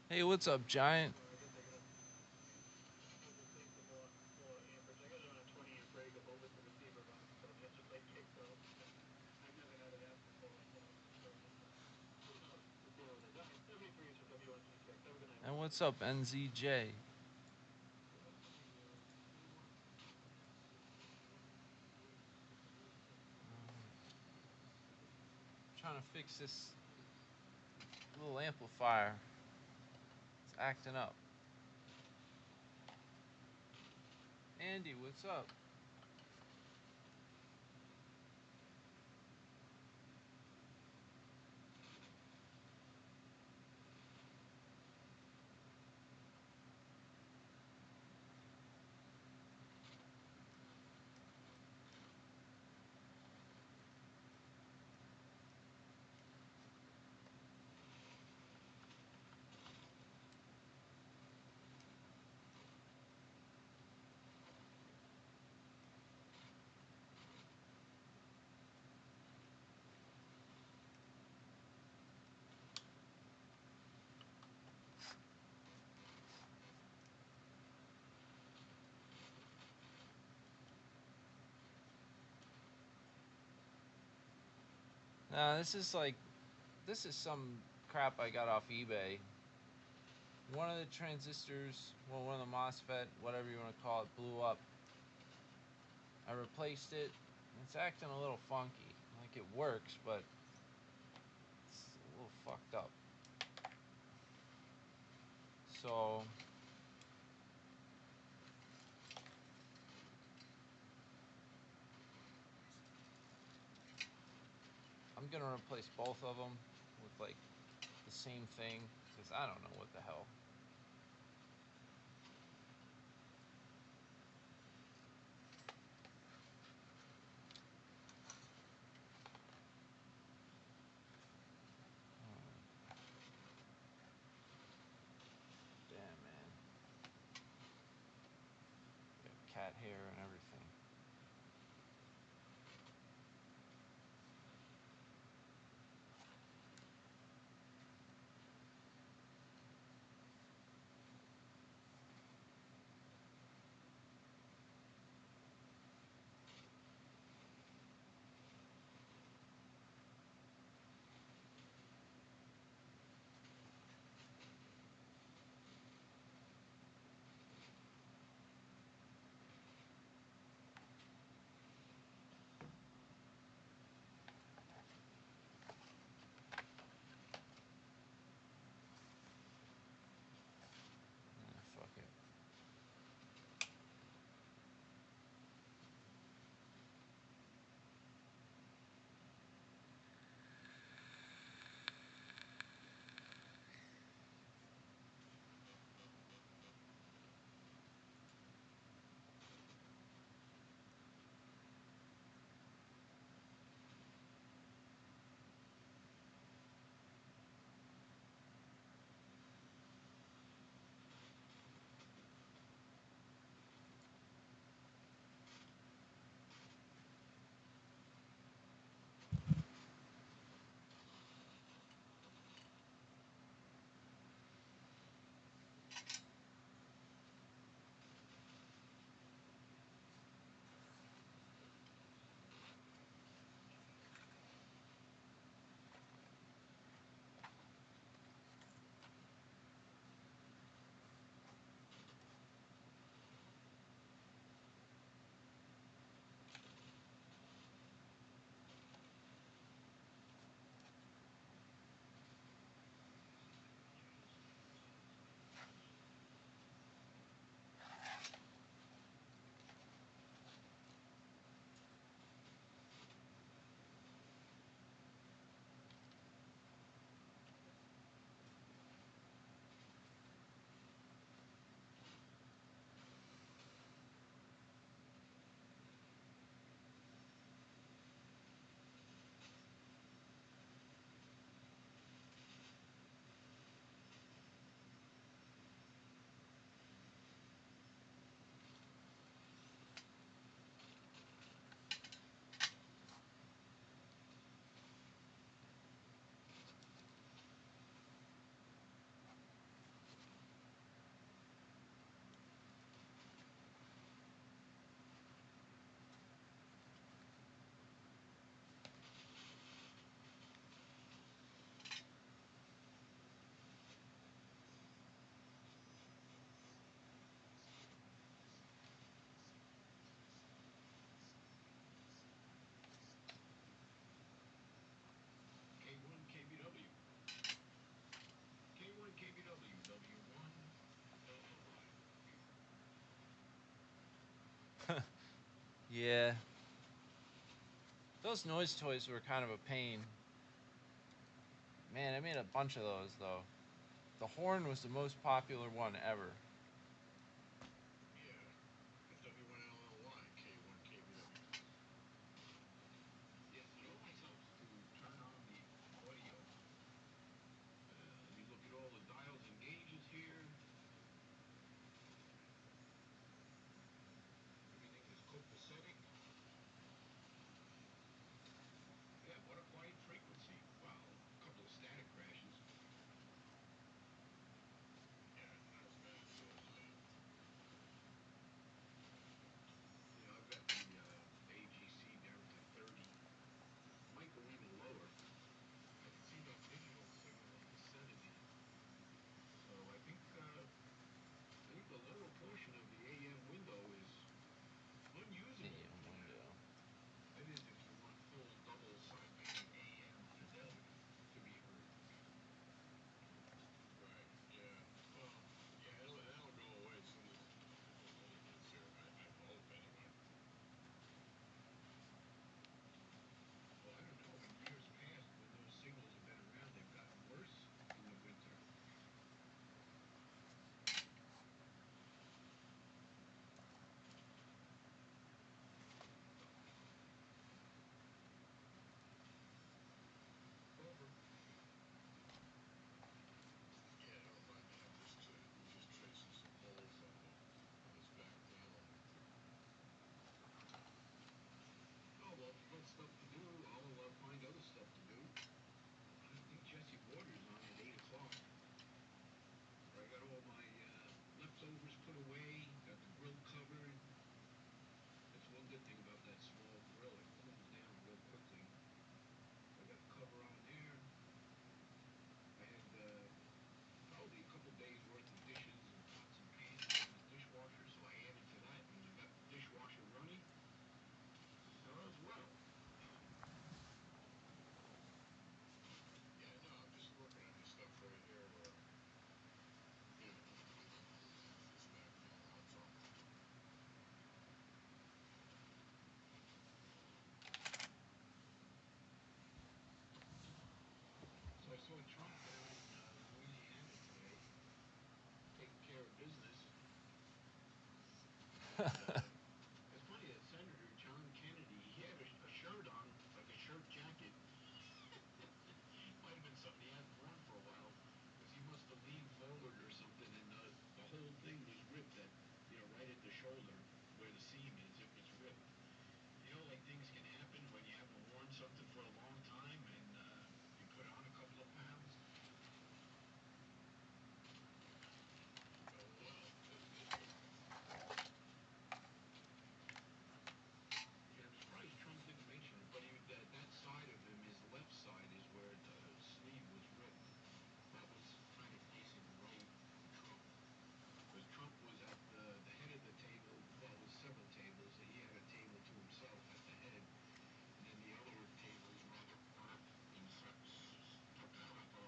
Hey, what's up, Giant? And what's up, NZJ? Trying to fix this little amplifier. It's acting up. Andy, what's up? Nah, this is some crap I got off eBay. One of the transistors, well, one of the MOSFET, whatever you want to call it, blew up. I replaced it. It's acting a little funky. Like it works, but it's a little fucked up. So I'm gonna replace both of them with like the same thing because I don't know what the hell. Damn, man. Got cat hair and everything. Yeah. Those noise toys were kind of a pain. Man, I made a bunch of those though. The horn was the most popular one ever. Yeah. W1LLY, K1 KBW. Yes, it always helps to turn on the audio. Let me look at all the dials and gauges here. Everything is copacetic. Yeah, what a quiet frequency. Wow, a couple of static crashes. Yeah, not as bad as those. Yeah, I've got the AGC down to 30. Might go even lower. I can see that digital signal up to 70. So I think the lower portion of the AM window is unusable AM for that. window. That is, if you want full double sideband AM fidelity to be heard. Right. Yeah. Well, yeah, that'll go away as soon as the winter gets here. I hope anyway. Well, I don't know. In years past, when those signals have been around, they've gotten worse in the winter. Over. Yeah, I don't mind that. We're just tracing some holes on this back panel. Oh well, if you got stuff to do, I'll find other stuff to do. I think Jesse Waters on at 8 o'clock. I got all my leftovers put away. Got the grill covered. That's one good thing about that small grill. It cools down real quickly. I got a cover on there. I had probably a couple days worth of dishes and pots and pans in the dishwasher, so I added to that, and I got the dishwasher running. So as well. Yeah, no, I'm just working on this stuff right here. This back panel. That's all. So I saw Trump down in Louisiana today, taking care of business. And it's funny that Senator John Kennedy, he had a shirt on, like a shirt jacket. Might have been something he hadn't worn for a while, because he must have leaned forward or something, and the whole thing was ripped at, right at the shoulder where the seam is. It was ripped. Like things can happen when you haven't worn something for a long time, and you put on a couple of pounds. Oh well. Yeah, I'm surprised Trump didn't mention it, but that side of him, his left side, is where the sleeve was ripped. That was kind of facing right to Trump. Because Trump was at the head of the table, well, it was several tables. He had a table to himself at the head, and then the other tables were up in stuck out like a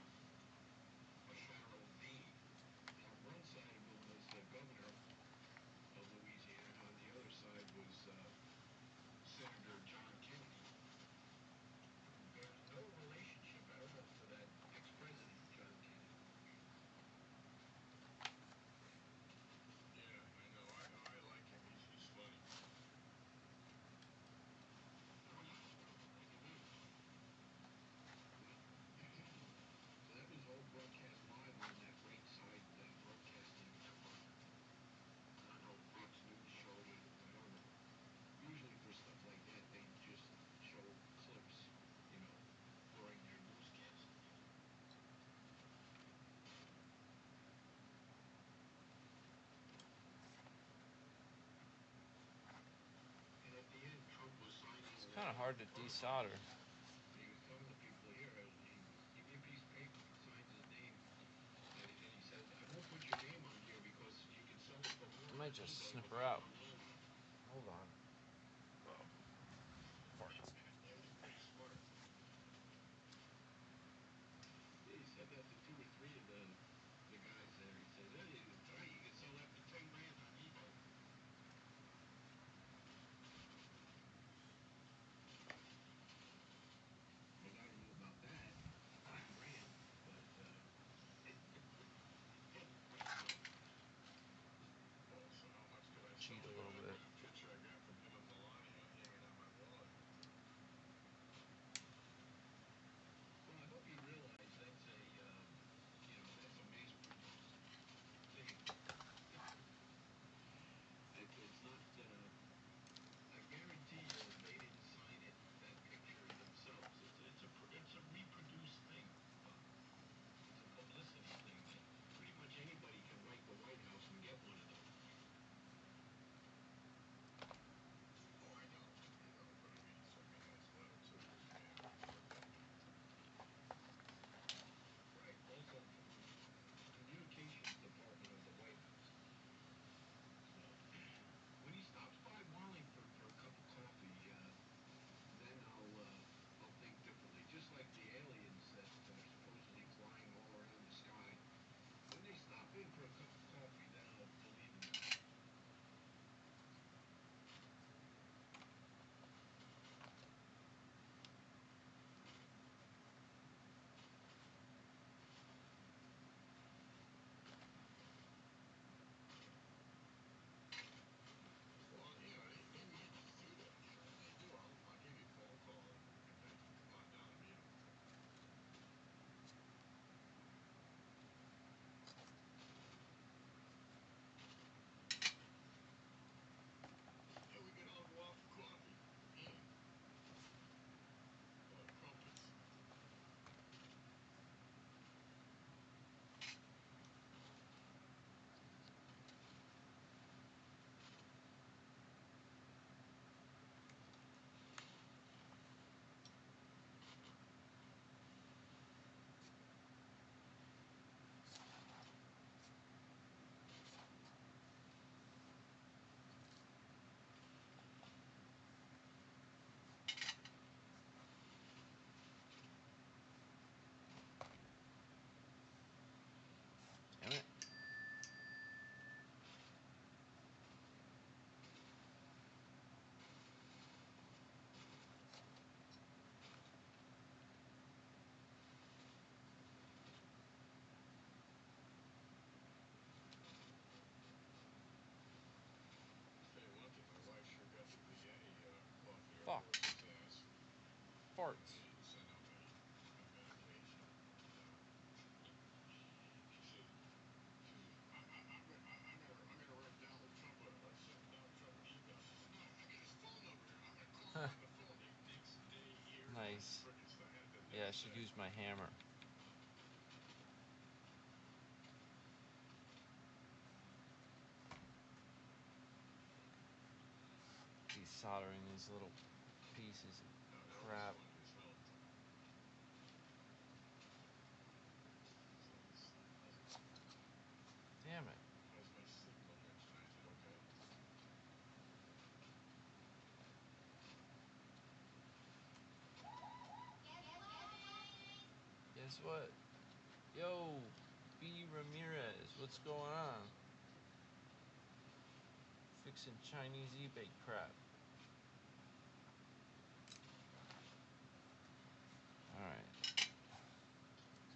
Pharaoh V. On one side of him was the governor of Louisiana, on the other side was Senator John Kennedy. Bears no relationship at all to that ex-president, John Kennedy. Yeah, I know. I like him. He's funny. Oh yeah, like it is. So that was all broadcast live on that right side broadcasting network. I don't know, Fox News showed it or whatever. Usually for stuff like that, they just show clips, you know, during their newscast. And at the end, Trump was signing It's a kind lot of of hard to photocopies. desolder. And he was telling the people here, give me a piece of paper. He signs his name. And he says, I won't put your name on here because you can sell it for more I on might just eBay, snip but her not out. online. Hold on. Oh, farts. Yeah, he's pretty smart. Yeah, he said that to two or three of the guys there. He says, hey, you can sell that for 10 grand on eBay. parts. She sent out a medication. She said, I'm gonna write Donald Trump send Donald Trump an email. She said, no, I got his phone number here. I'm gonna call him on the phone. Next day here. Nice. Frankenstein. Yeah, I should use my hammer. Desoldering these little pieces of crap. Damn it. How's my sleep looking tonight? Is it okay? Guess what? Yo, B. Ramirez, what's going on? Fixing Chinese eBay crap. Alright.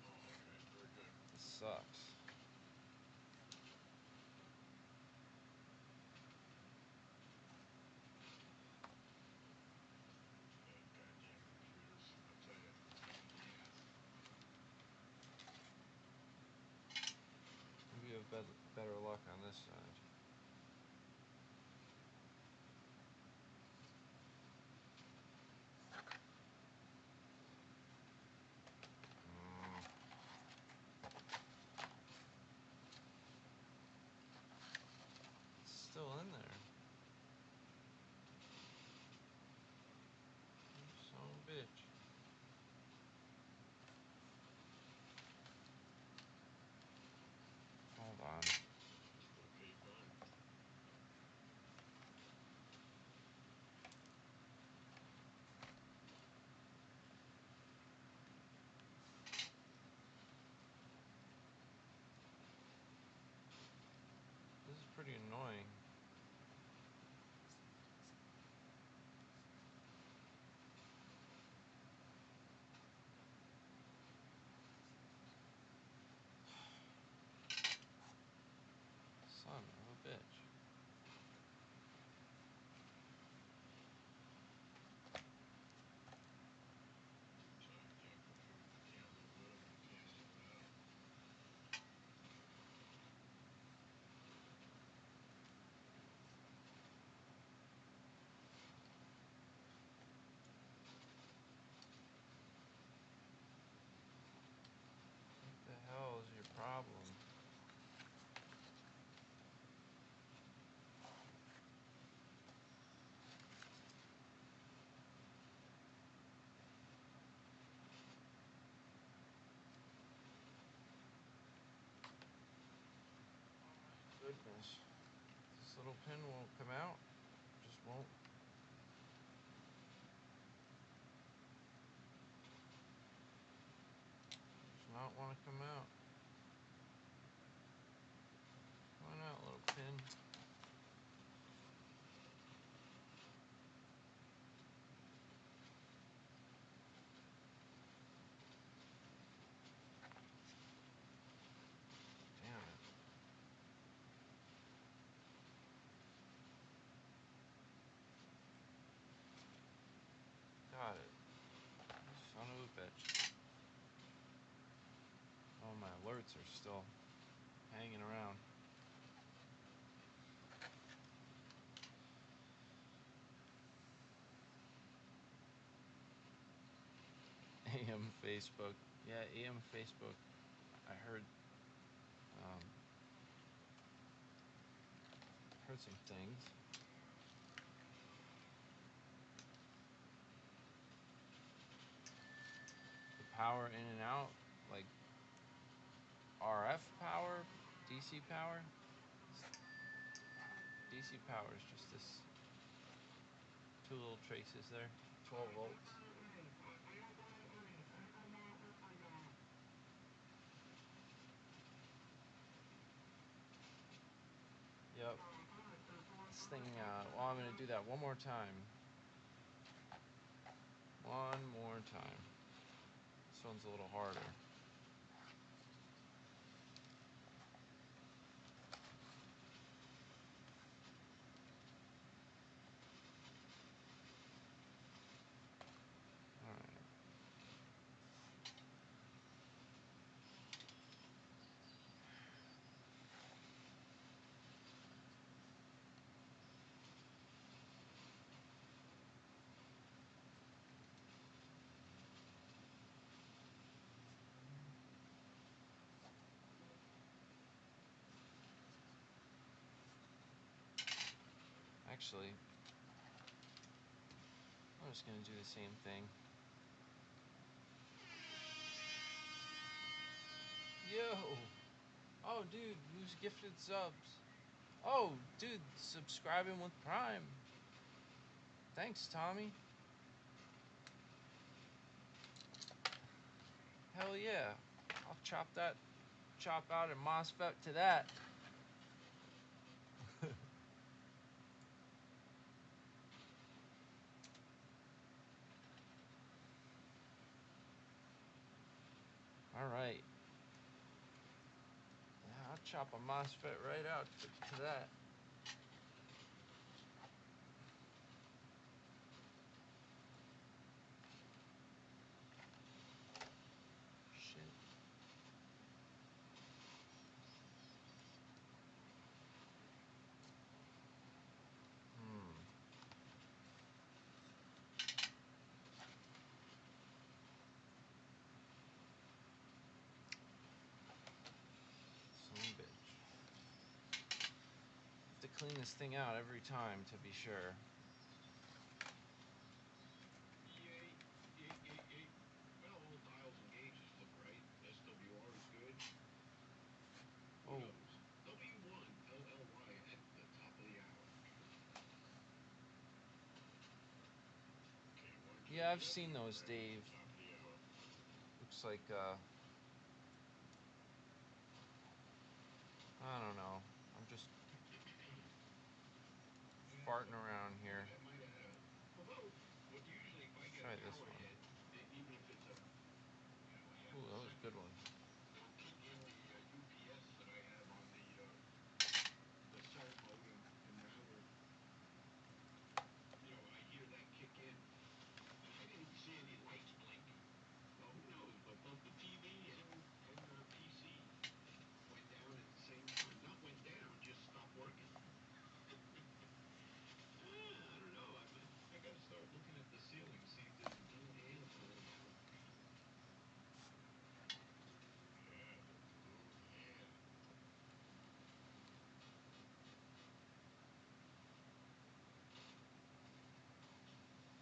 Oh, okay. Very good. This sucks. Goddamn computers. I'll tell you. Pain in the ass. Maybe you have better luck on this side. It's still in there. You son of a bitch. Hold on. Just put a paper on. This is pretty annoying. Son of a bitch. So you can't live with them. You can't live without them. What the hell is your problem? Goodness. This little pin won't come out. Just won't. Does not want to come out. Come on out, little pin. Damn it. Got it. Son of a bitch. Oh, my alerts are still hanging around. AM Facebook. Yeah, AM Facebook. I heard some things. The power in and out, like RF power, DC power. DC power is just this two little traces there, 12 volts. Yep. This thing, well, I'm going to do that one more time. One more time. This one's a little harder. Alright. actually. I'm just gonna do the same thing. Yo! Oh, dude, who's gifted subs? Oh, dude, subscribing with Prime. Thanks, Tommy. Hell yeah. I'll chop out a MOSFET to that. Alright. Yeah, I'll chop a MOSFET right out to that. Shit. Son of a bitch. Have to clean this thing out every time to be sure. Well, all dials and gauges look right. SWR is good. Who Oh. knows? W1 LLY at the top of the hour. Okay, Yeah, I've seen those, Dave. Top of the hour. Looks like, I don't know. I'm just farting around here. That might have had a. Although, what usually if I get Try a this power one. hit, even if it's a, Ooh, that was a good one. it'll kick in the UPS that I have on the cell modem and router. I hear that kick in. I didn't see any lights blink. Well, who knows? But both the TV and PC went down at the same time. Not went down, just stopped working. I don't know. I got to start looking at the ceiling, see if there's blue hands going out. Yeah, the blue hand.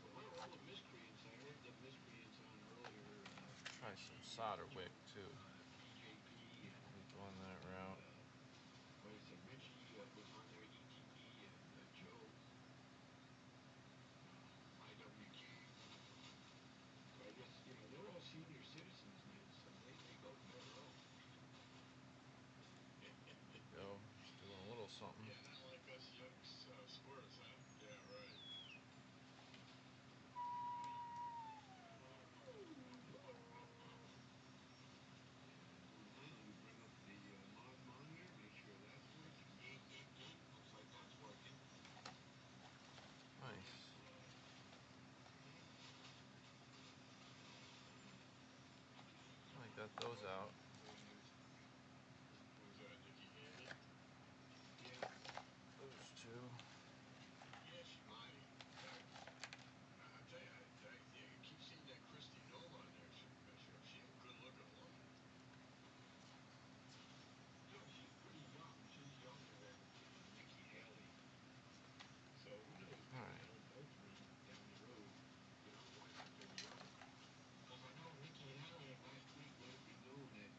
So where are all the miscreants? I heard the miscreants on earlier. Try some solder wick too. BJP and Going that route. what is it? Richie was on there. ETP and Joe. IWG. So I guess they're all senior citizens now, so they go to bed early. Go. Just doing a little something. Yeah, not like us young squirts, huh? Yeah, right. You bring up the mod monitor, make sure that's working. Yeet, yeet, yeet. Looks like that's working. Nice. I got those out. What was that, Nikki Haley? Yeah. Those two. Yeah, she mighty. I'll tell you, I keep seeing that Christy Noll on there. She a good looking woman. She's pretty young. She's younger than Nikki Haley. So who knows? Maybe Alright. they'll both win down the road. One after the other. Because I know Nikki Haley last week let it be known that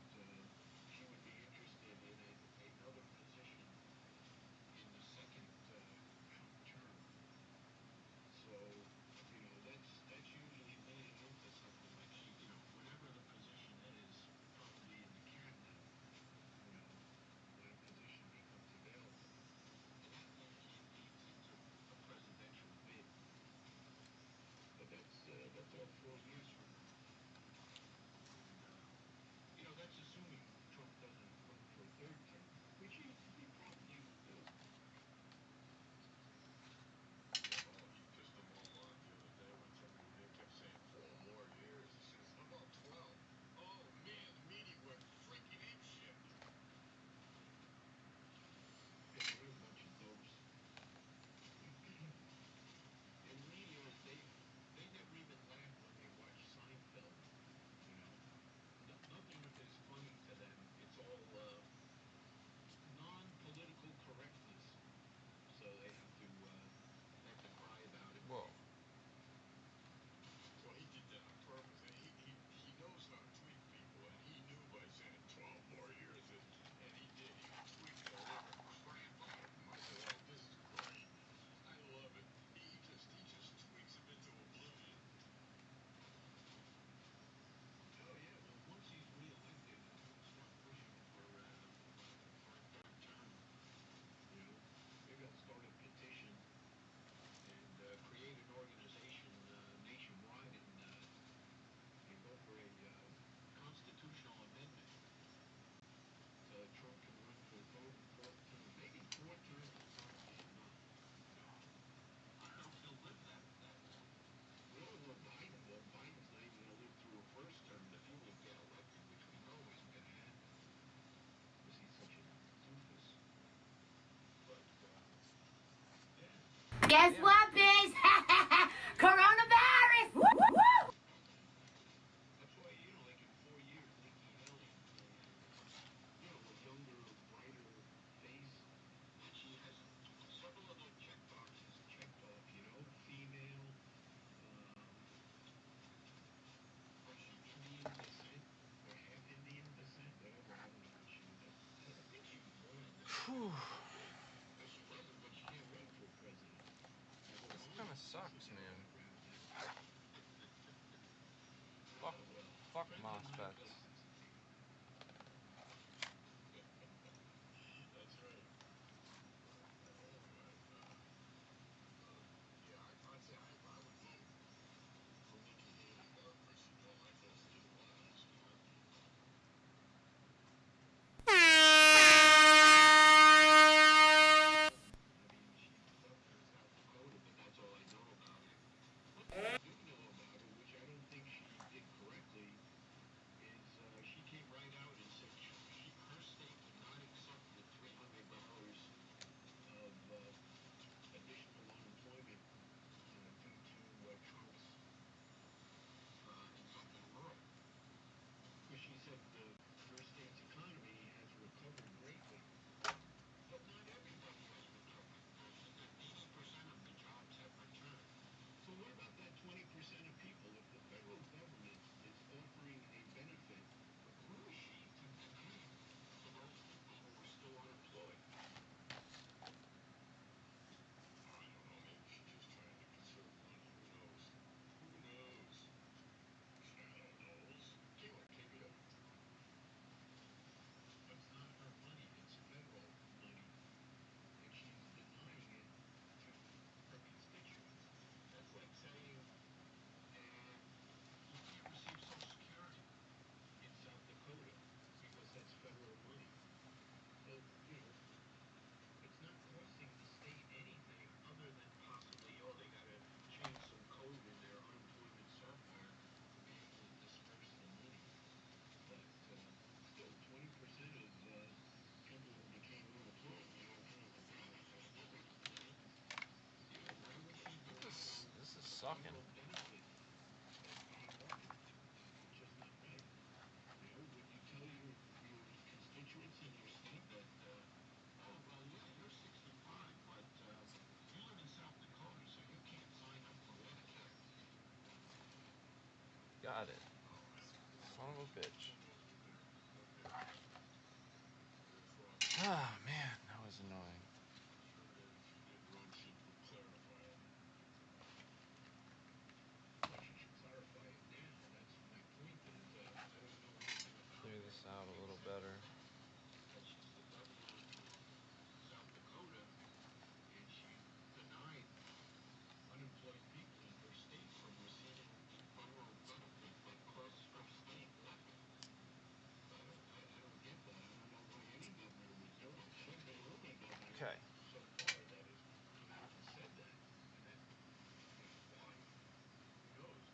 Guess Yeah. what, bitch? Coronavirus! Woo, woo, woo! That's why, like in 4 years, Nikki Haley, a younger, brighter face, and she has several other check boxes checked off, female, was she Indian descent or half Indian descent, whatever, I don't know what she was. I think she was born in this Whew. She wasn't, but she can't run for president. This kind of sucks, man. Fuck MOSFETs. That's right. Yeah, I'd say I would vote for Nikki Haley, but she don't like those still wives, I mean, she's governor of South Dakota, but that's all I know about her. One thing I do know about her, which I don't think she did correctly, is she came right out and said her state would not accept the $300 of additional unemployment due to Trump's impact on rural. Because she said your state's economy has recovered greatly. But not everybody has recovered. She said 80% of the jobs have returned. So what about that 20% of people? If the federal government is offering a benefit, who is she to deny it to those people who are still unemployed? I don't know. Maybe she's just trying to conserve money. Who knows? Who knows? Shadow knows. Kayla, take it up. But it's not her money. It's federal money. And she's denying it to her constituents. That's like saying you can't receive Social Security in South Dakota because that's federal money. Well, it's not costing the state anything other than possibly, they got to change some code in their unemployment software to be able to disperse the money. But still, 20% of people who became unemployed, why was she denied This is sucking. federal benefit as being governor? It's just not right. Would you tell your constituents in your state that, well, yeah, you're 65, but you live in South Dakota, so you can't sign up for Medicare? Got it. Son of a bitch. Ah, man, that was annoying. She did run, she would clarify it. Well, she should clarify it now. That's my point. Is I don't know anything about Clear her this out a little except better. that she's the governor of South Dakota, and she denied unemployed people in her state from receiving the federal benefit that costs her state nothing. I don't get that. I don't know why any governor would do it. She's the only governor Okay. so far that has come out and said that. And that, why? Who knows?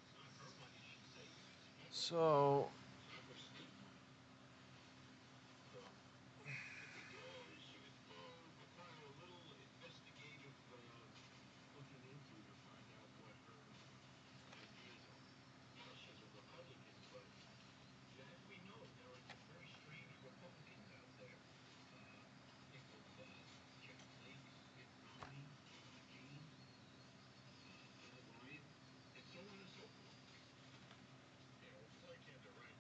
It's not her money she's saving. It's federal. So, It's not her state money. So, I think she would require a little investigative looking into to find out what her ideas are. Yeah, she's a Republican, but as we know, there are some very strange Republicans out there. Think of Jeff Flake, Mitt Romney, John McCain, Paul Ryan, and so on and so forth. Yeah, well, Flake had to write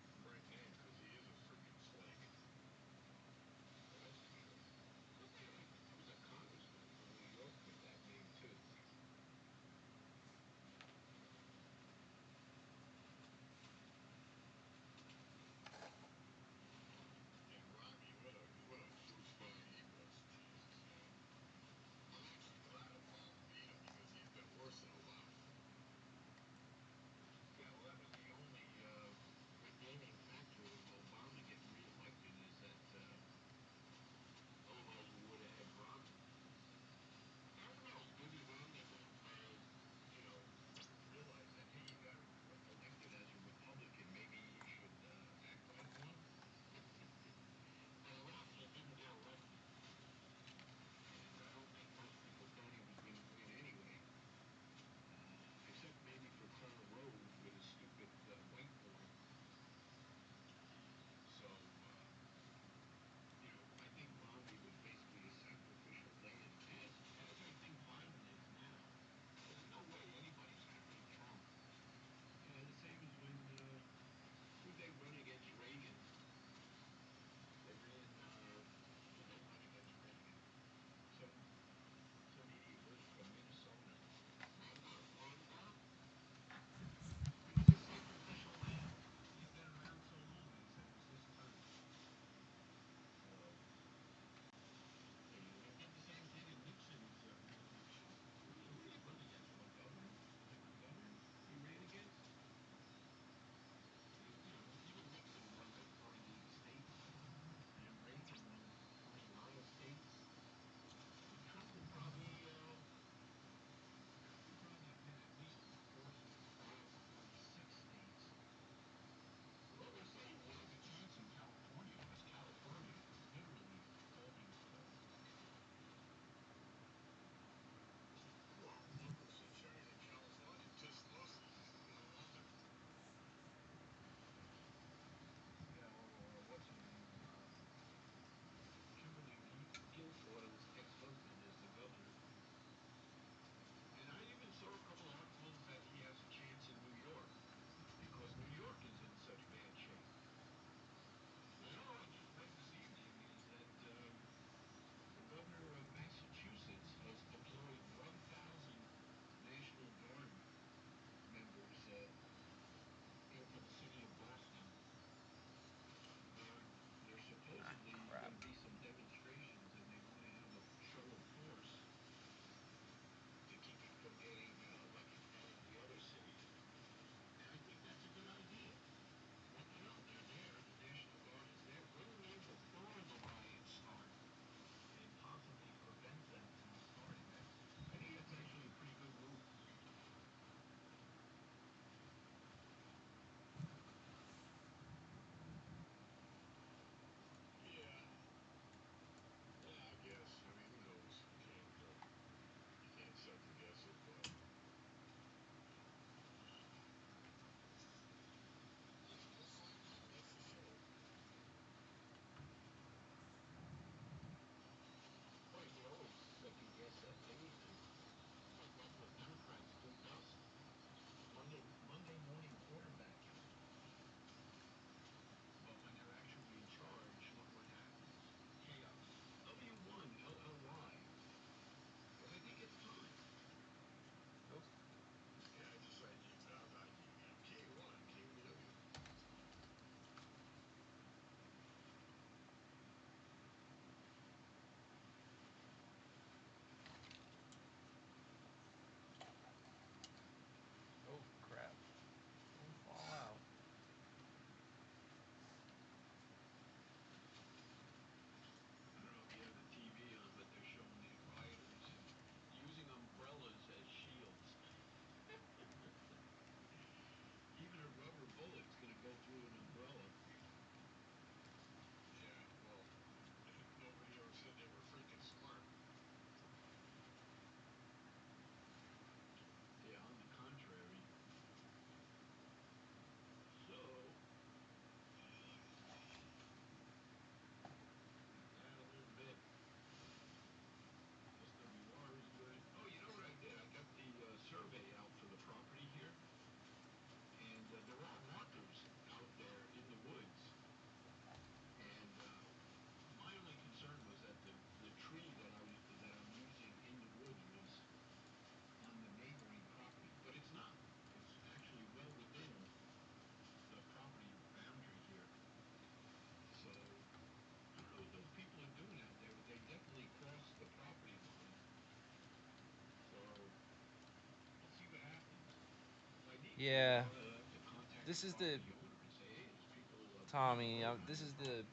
Yeah, You'll have to contact this the is the property owner and say, hey, there's people Tommy. blowing my This is roof.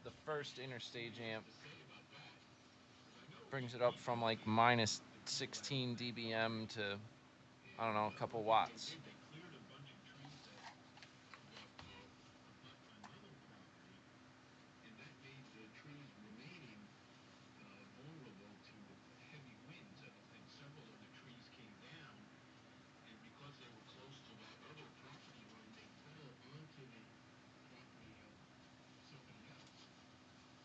the first interstage See what he has amp. to say about that. Because I know Brings it up he from told like me minus the people that own 16 that dBm property, to I don't and know, a couple one thing they watts. did, they cleared a bunch of trees that abut another property, and that made the trees remaining vulnerable to heavy winds. And I think several of the trees came down, and because they were close to that other property line, they fell onto the property of somebody else.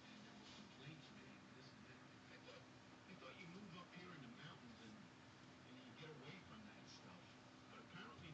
And there were complaints made, and this and that. I thought you move up here in the mountains and you get away from that stuff. But apparently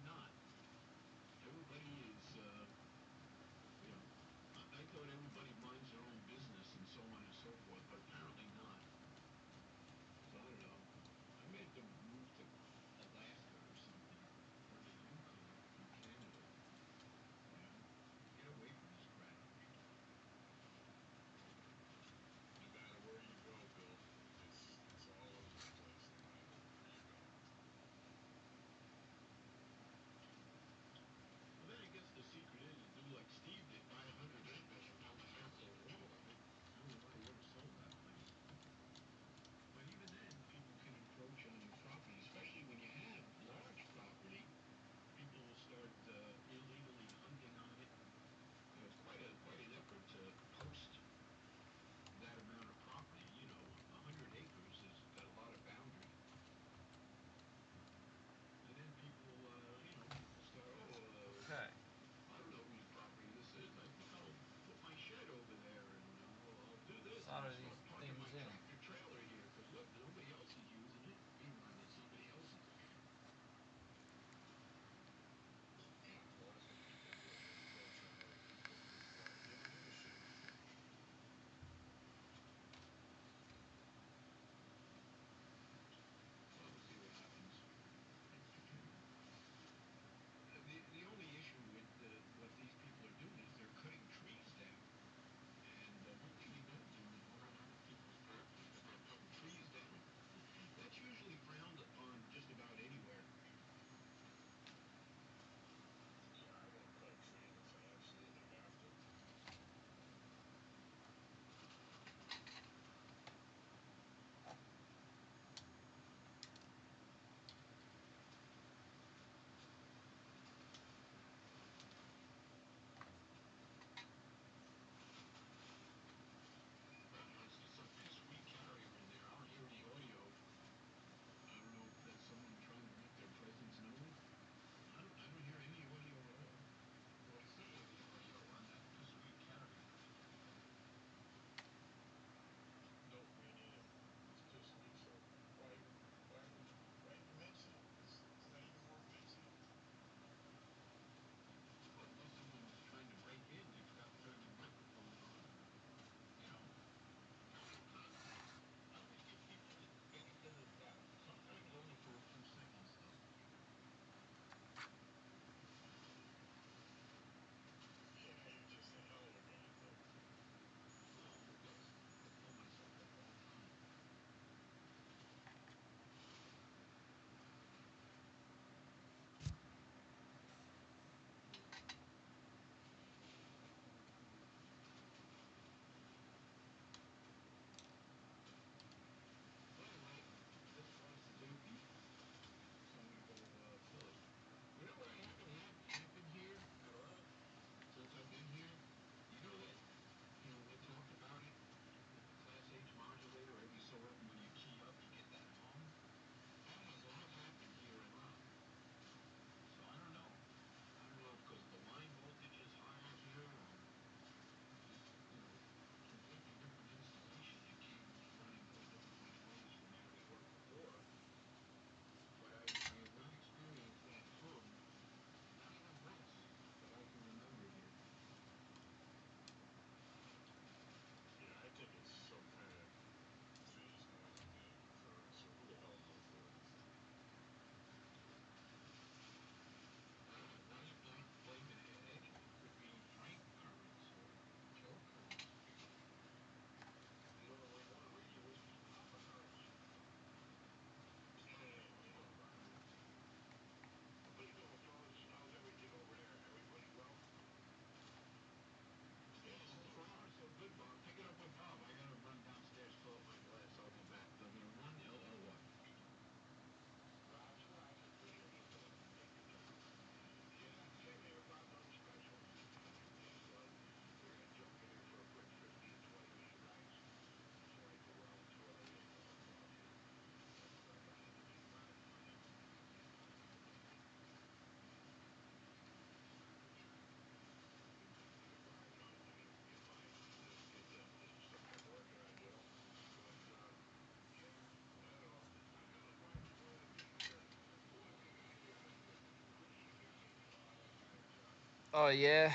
Oh yeah,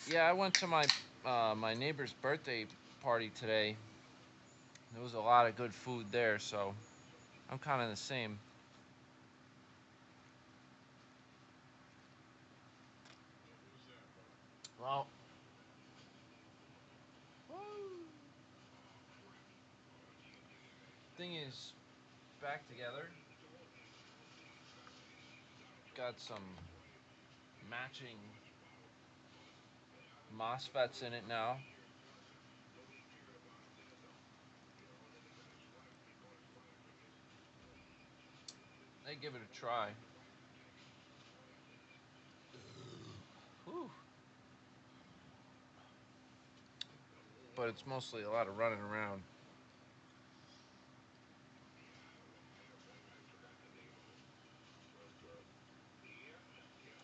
yeah. I went to my neighbor's birthday party today. There was a lot of good food there, so I'm kind of the same. Who's that, brother? Well, Oh, crap. Oh, GMD thing is, back together. Got some matching MOSFETs in it now. They give it a try. Whew. But it's mostly a lot of running around. I forgot the name of it. But, yeah, yeah.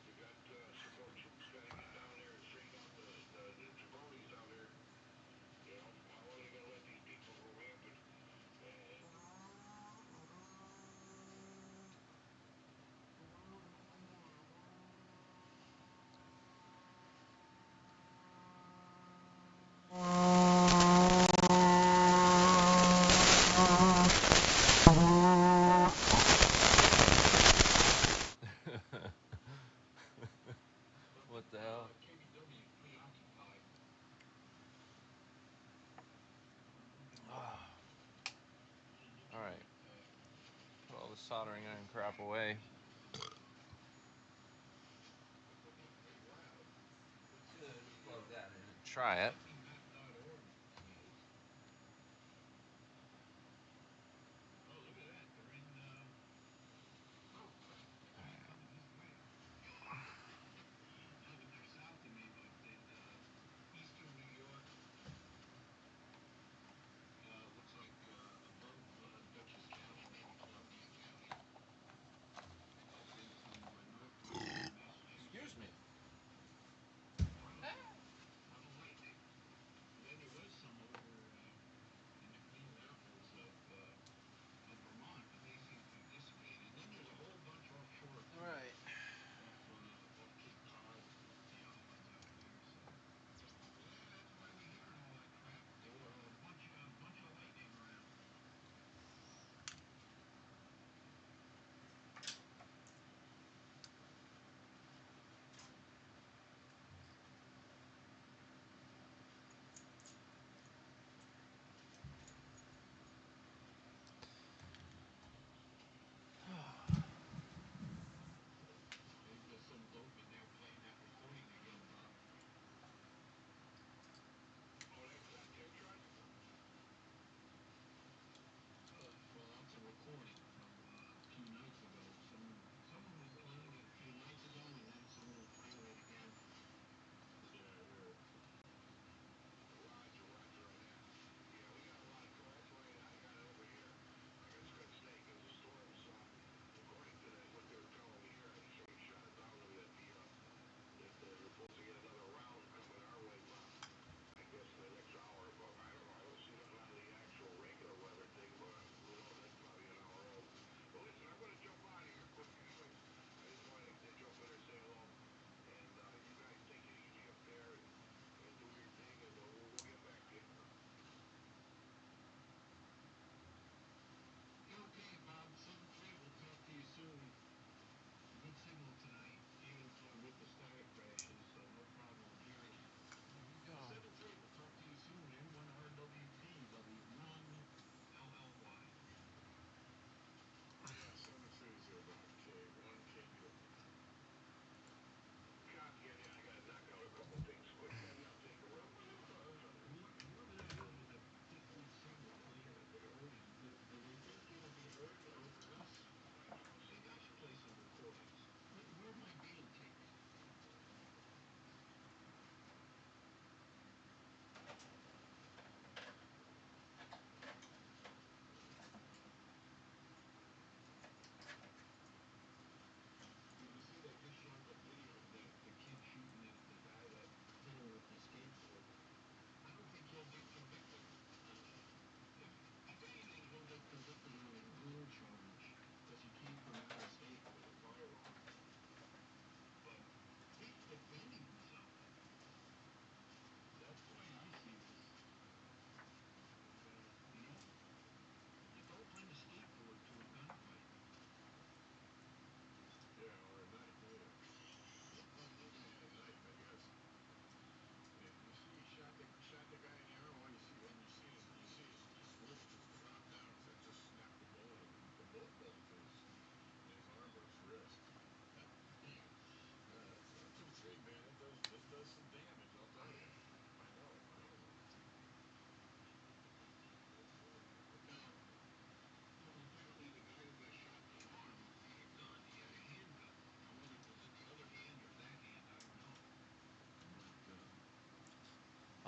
You got some more troops got to get down there and straighten out the jabronis down there. You know, how long are you going to let these people go rampant? And What the hell? KBW is preoccupied. Ah, all right. Put all the soldering iron crap away. Pretty loud. Plug that in and try it. Map.org knows. Oh, look at that. They're in, oh, crap. They're coming this way. Not that they're south of me, but in, eastern New York, looks like, above, Dutchess County, maybe southeast County, up into, northwestern Excuse me. Massachusetts. On the lightning.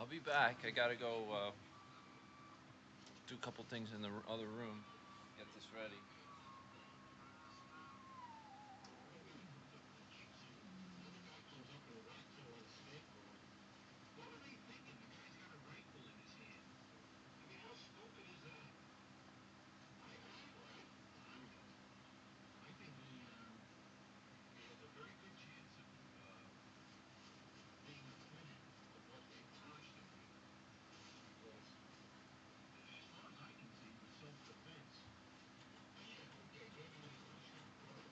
I'll be back. I gotta go do a couple things in the other room. Get this ready. The other guy comes up and whacks him on skateboard. What are they thinking? The guy's got a rifle in his hand. I mean, how stupid is that? I'm right. I'm right. I think he has a very good chance of being acquitted of what they charged him with. Because, as far as I can see, it was self-defense. Yeah, okay, maybe they should. Wow.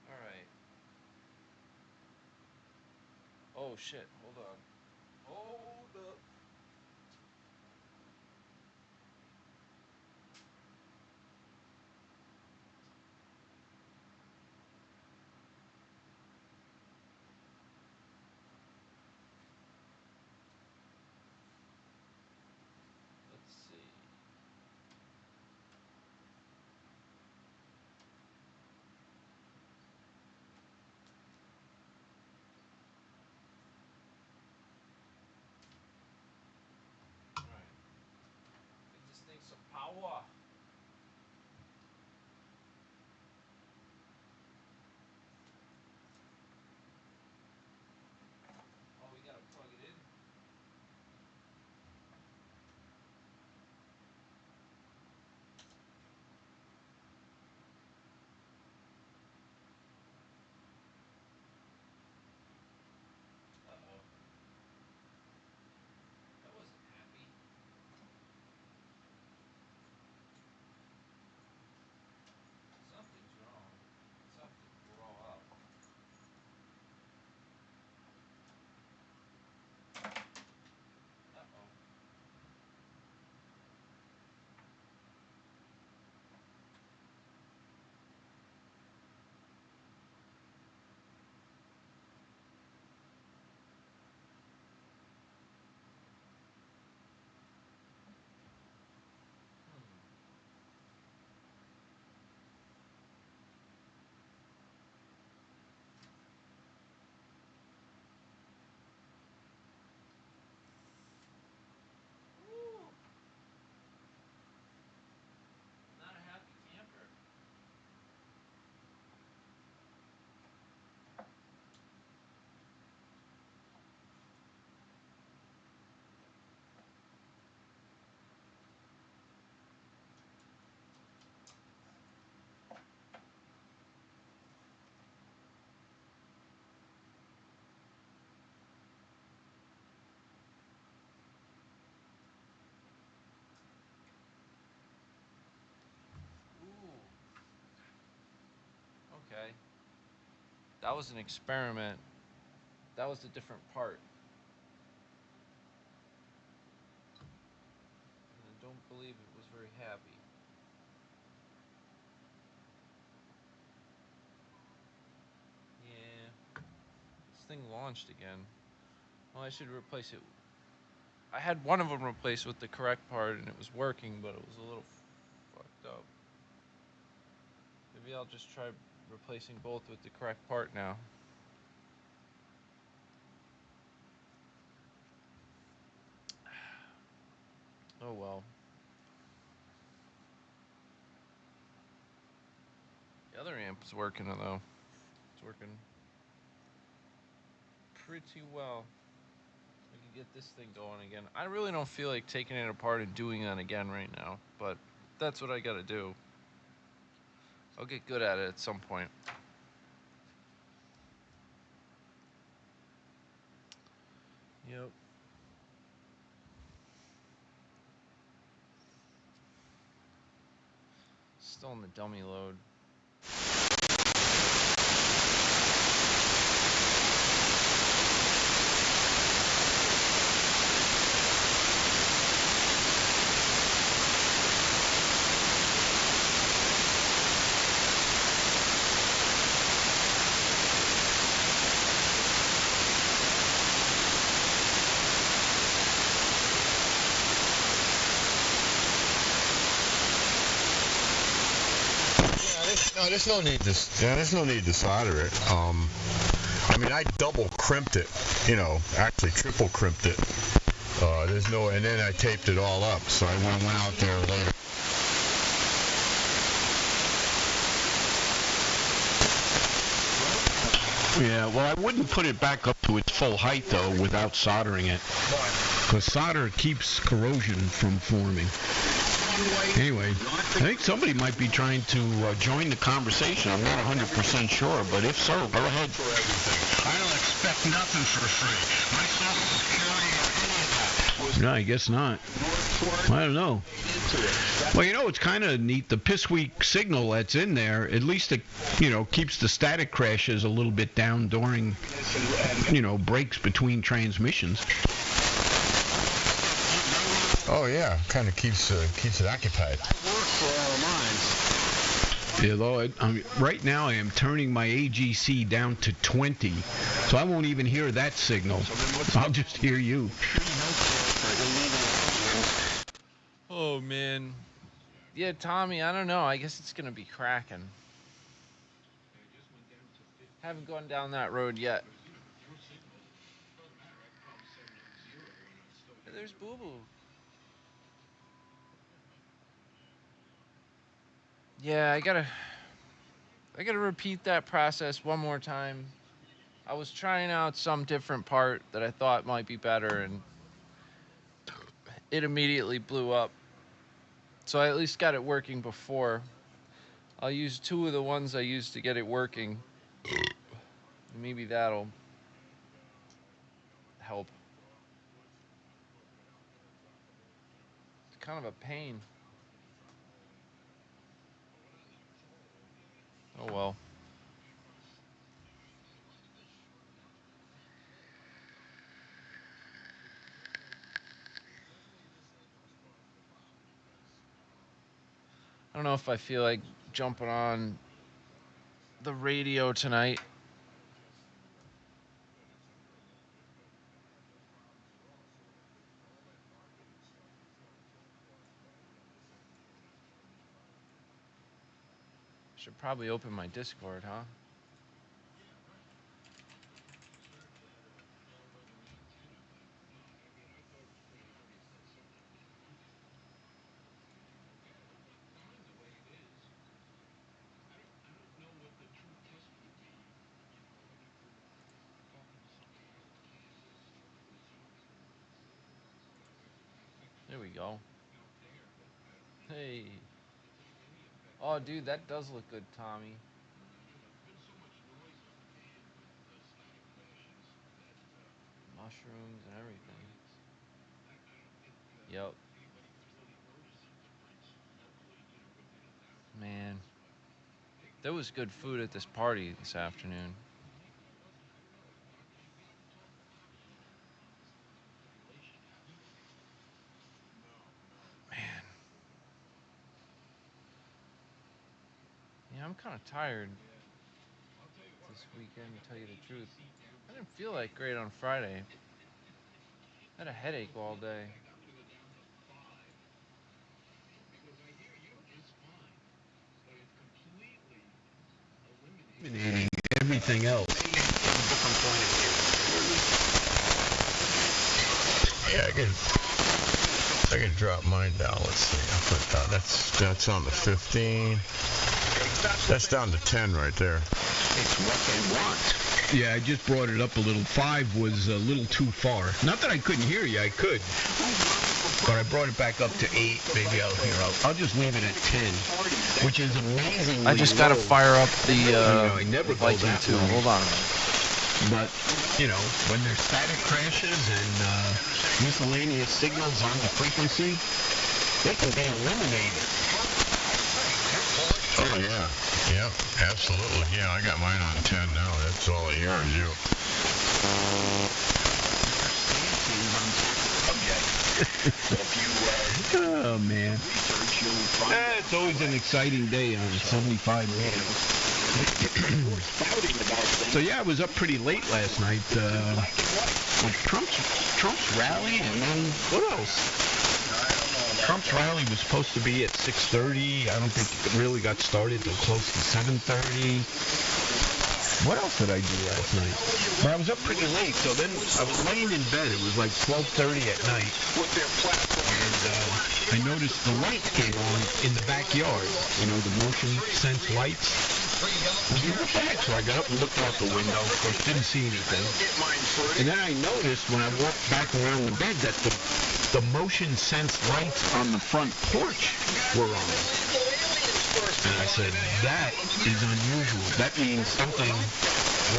All right. Oh shit! Hold on. Hold up. Let's see. All right. Give this thing some power. Oh, we gotta plug it in. Uh oh. That wasn't happy. Something's wrong. Something. Grow up. Uh oh. Woo. Not a happy camper. Ooh. Okay. That was an experiment. That was a different part. And I don't believe it was very happy. Yeah. This thing launched again. Well, I should replace it. I had one of them replaced with the correct part and it was working, but it was a little fucked up. Maybe I'll just try replacing both with the correct part now. Oh well. The other amp's working though. It's working pretty well. I can get this thing going again. I really don't feel like taking it apart and doing that again right now, but that's what I gotta do. I'll get good at it at some point. Yep. Still in the dummy load. There's no need to solder it. I mean, I double crimped it, actually triple crimped it. And then I taped it all up, so I went out there later. Yeah, well, I wouldn't put it back up to its full height, though, without soldering it. Because solder keeps corrosion from forming. Anyway, I think somebody might be trying to join the conversation. I'm not 100% sure, but if so, go ahead. I don't expect nothing for free. My Social Security or any of that. No, I guess not. I don't know. Well, it's kind of neat. The Pissweak signal that's in there, at least it, keeps the static crashes a little bit down during, breaks between transmissions. Oh yeah, kind of keeps it occupied. Yeah, though, right now I am turning my AGC down to 20, so I won't even hear that signal. I'll just hear you. Oh man, yeah, Tommy. I don't know. I guess it's gonna be cracking. Haven't gone down that road yet. Hey, there's Boo Boo. Yeah, I gotta repeat that process one more time. I was trying out some different part that I thought might be better, and it immediately blew up. So I at least got it working before. I'll use 2 of the ones I used to get it working. Maybe that'll help. It's kind of a pain. Oh well. I don't know if I feel like jumping on the radio tonight. Should probably open my Discord, huh? There we go. Hey. Oh, dude, that does look good, Tommy. Mushrooms and everything. Yep. Man. There was good food at this party this afternoon. Man. Yeah, I'm kind of tired this weekend, to tell you the truth. I didn't feel like great on Friday. I had a headache all day. Everything else. Yeah, I can drop mine down. Let's see. I'll put down. That's on the 15. That's down to 10 right there. It's what they want. Yeah, I just brought it up a little. 5 was a little too far. Not that I couldn't hear you, I could. But I brought it back up to 8. Maybe I'll just leave it at 10, which is amazing. I just gotta fire up the Viking 2. Hold on a minute. But, when there's static crashes and miscellaneous signals on the frequency, they can be eliminated. Oh, yeah. Yeah, absolutely. Yeah, I got mine on 10 now. That's all I hear is you. Oh, man. It's always an exciting day on 75 Radio. So, yeah, I was up pretty late last night. Trump's rally, and then what else? Trump's rally was supposed to be at 6:30. I don't think it really got started till close to 7:30. What else did I do last night? Well, I was up pretty late, so then I was laying in bed. It was like 12:30 at night. And I noticed the lights came on in the backyard. You know, the motion sense lights. So I got up and looked out the window. Of course, didn't see anything. And then I noticed when I walked back around the bed that the motion sense lights on the front porch were on. And I said, that is unusual. That means something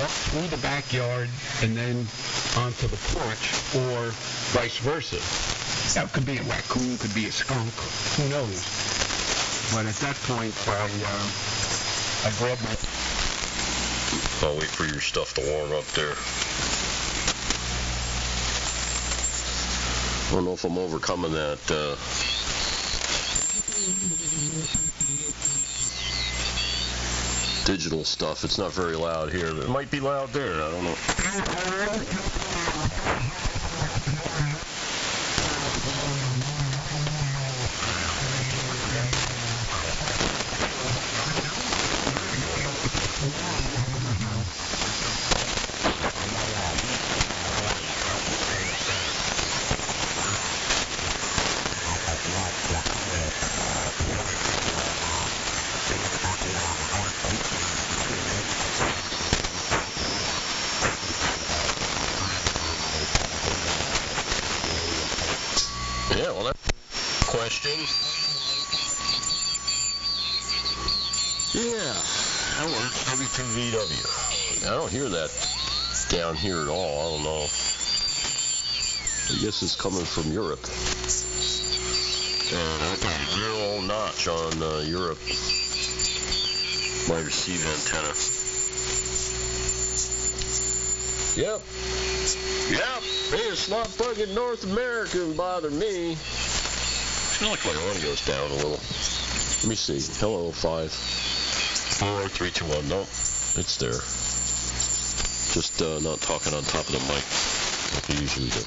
walked through the backyard and then onto the porch, or vice versa. Now, it could be a raccoon, could be a skunk, who knows? But at that point, I grabbed my... I'll wait for your stuff to warm up there. I don't know if I'm overcoming that, digital stuff. It's not very loud here, but it might be loud there. I don't know. Yeah, well, that's a question. Yeah, that works. WPVW. I don't hear that down here at all. I don't know. I guess it's coming from Europe. And I got a real old notch on Europe. My receive antenna. Yep. Hey, it's not bugging North America and bother me. I feel like my audio's down a little. Let me see. Hello, 5, 4, 3, 2, 1. Nope, it's there. Just not talking on top of the mic like I usually do.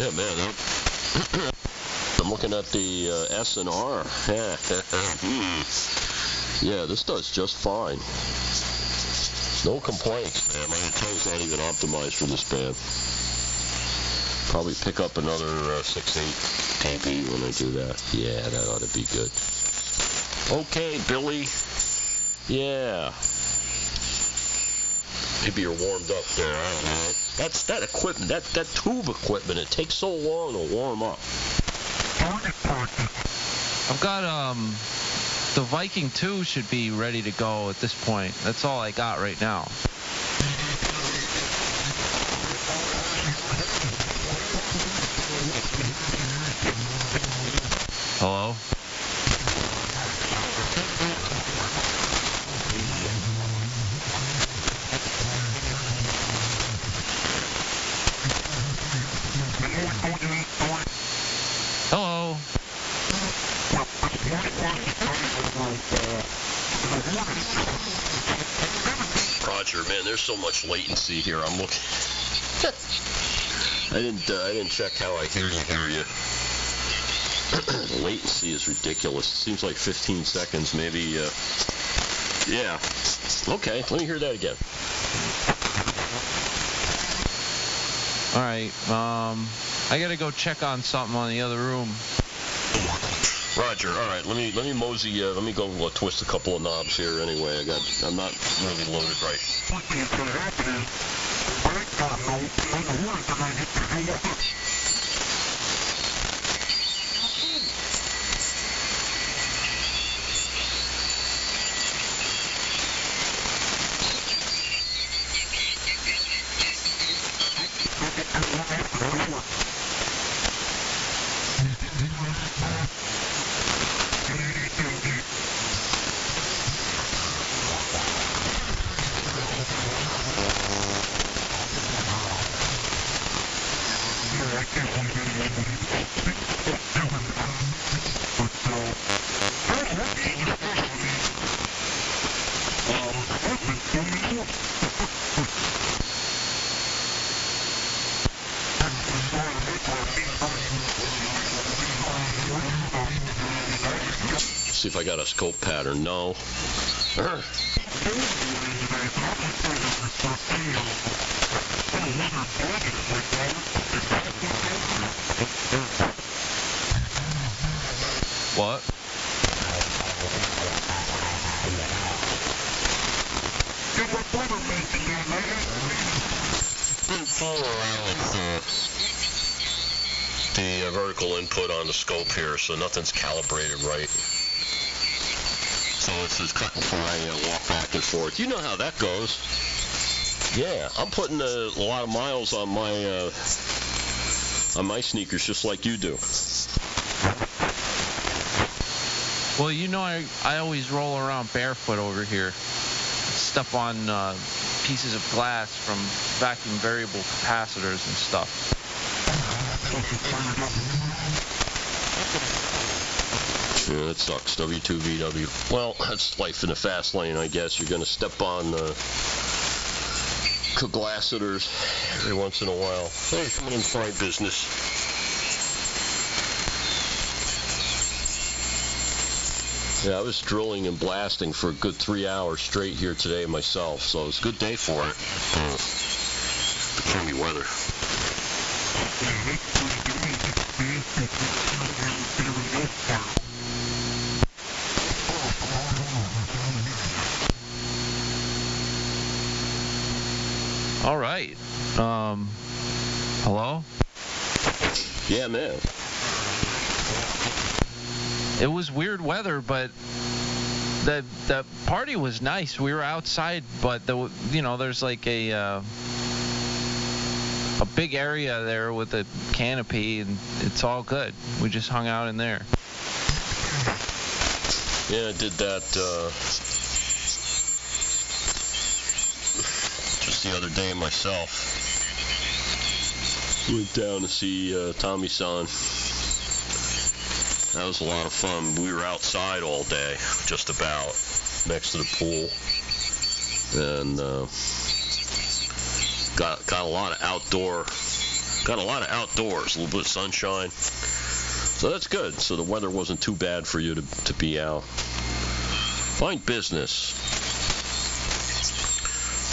Yeah, man. I'm looking at the S&R. Yeah, this does just fine. No complaints, man. My antenna's not even optimized for this band. Probably pick up another 6.8 dB when I do that. Yeah, that ought to be good. Okay, Billy. Yeah. Maybe you're warmed up there. I don't know. That's that equipment, that tube equipment. It takes so long to warm up. I've got the Viking 2 should be ready to go at this point. That's all I got right now. Hello? Hello? Roger, man, there's so much latency here. I'm looking. I didn't check how I hear you. The latency is ridiculous. It seems like 15 seconds, maybe. Yeah. Okay, let me hear that again. All right. I gotta go check on something on the other room. Roger. All right. Let me mosey. Let me go twist a couple of knobs here. Anyway, I'm not really loaded right. See if I got a scope pattern. No. What? The vertical input on the scope here, so nothing's calibrated right. So it's just cutting for I walk back and forth. You know how that goes. Yeah, I'm putting a lot of miles on my sneakers just like you do. Well, you know, I always roll around barefoot over here. Step on pieces of glass from vacuum variable capacitors and stuff. Yeah, that sucks. W2VW. Well, that's life in the fast lane, I guess. You're going to step on capacitors every once in a while. Hey, someone in fine business. Yeah, I was drilling and blasting for a good 3 hours straight here today myself, so it's a good day for it. The crummy weather. All right. Hello? Yeah, man. It was weird weather, but the party was nice. We were outside, but there's like a big area there with a canopy, and it's all good. We just hung out in there. Yeah, I did that just the other day myself. Went down to see Tommy-san. That was a lot of fun. We were outside all day, just about, next to the pool. And got a lot of outdoors, a little bit of sunshine. So that's good. So the weather wasn't too bad for you to be out. Fine business.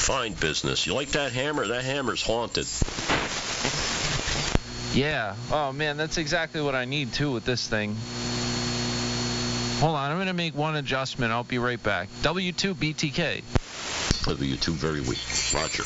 Fine business. You like that hammer? That hammer's haunted. Yeah. Oh, man, that's exactly what I need, too, with this thing. Hold on. I'm going to make one adjustment. I'll be right back. W2 BTK. W2 very weak. Roger.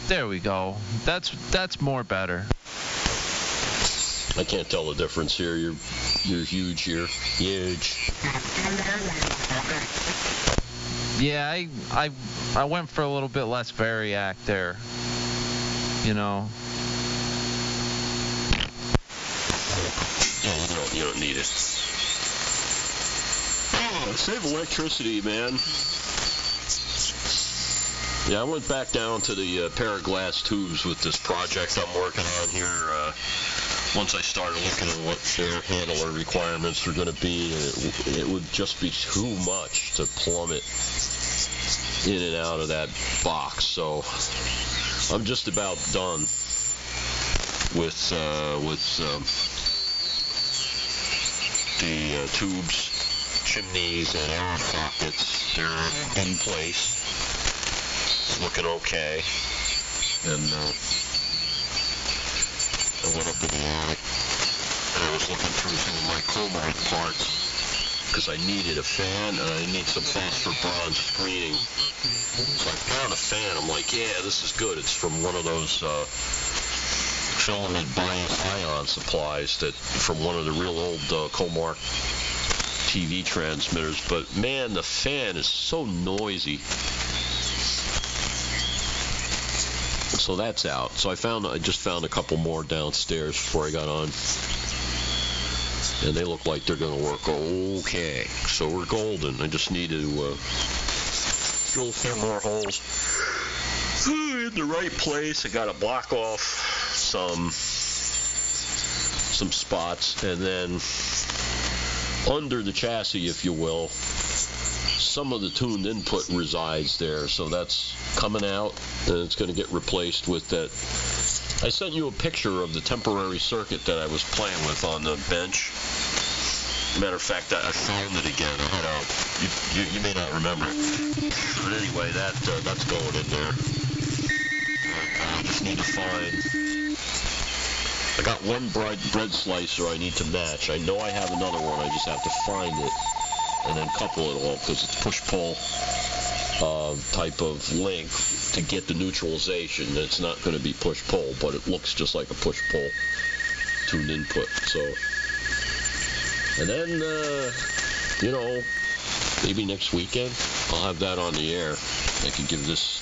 There we go. That's more better. I can't tell the difference here. You're huge here. Huge. Yeah, I went for a little bit less variac there. You know. Yeah, you don't need it. Oh, save electricity, man. Yeah, I went back down to the pair of glass tubes with this project I'm working on here. Once I started looking at what air handler requirements are going to be, it would just be too much to plummet in and out of that box. So I'm just about done with the tubes, chimneys, and air pockets. They're in place. It's looking okay. And I went up to the attic and I was looking through some of my Comarch parts because I needed a fan and I need some phosphor bronze screening. So I found a fan. I'm like, yeah, this is good. It's from one of those filament bias ion supplies that from one of the real old Comarch TV transmitters. But man, the fan is so noisy. So that's out. So I just found a couple more downstairs before I got on. And they look like they're going to work okay. So we're golden. I just need to drill a few more holes in the right place. I got to block off some spots, and then under the chassis, if you will, some of the tuned input resides there. So that's coming out, and it's going to get replaced with that. I sent you a picture of the temporary circuit that I was playing with on the bench. Matter of fact, I found it again. You may not remember it, but anyway, that's going in there. I just need to find. I got one bread slicer I need to match. I know I have another one. I just have to find it and then couple it all, because it's push-pull type of link to get the neutralization. It's not going to be push-pull, but it looks just like a push-pull tuned input. So, and then, maybe next weekend I'll have that on the air. I can give this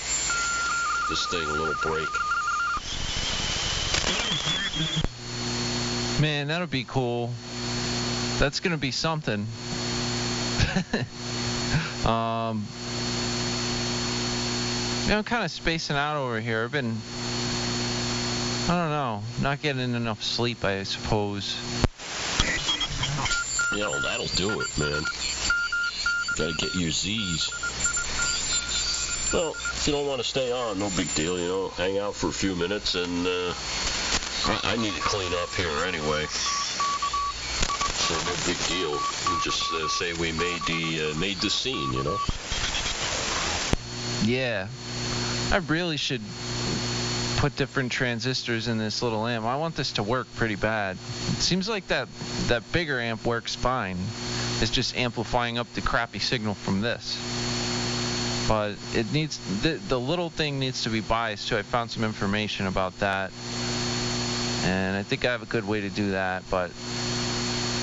thing a little break. Man, that'll be cool. That's gonna be something. I'm kind of spacing out over here. I've been, I don't know, not getting enough sleep, I suppose. That'll do it, man. Gotta get your Z's. Well, if you don't want to stay on, no big deal, hang out for a few minutes, and I need to clean up here anyway. So no big deal. We just say we made the scene, Yeah. I really should put different transistors in this little amp. I want this to work pretty bad. It seems like that bigger amp works fine. It's just amplifying up the crappy signal from this. But it needs, the little thing needs to be biased too. I found some information about that. And I think I have a good way to do that, but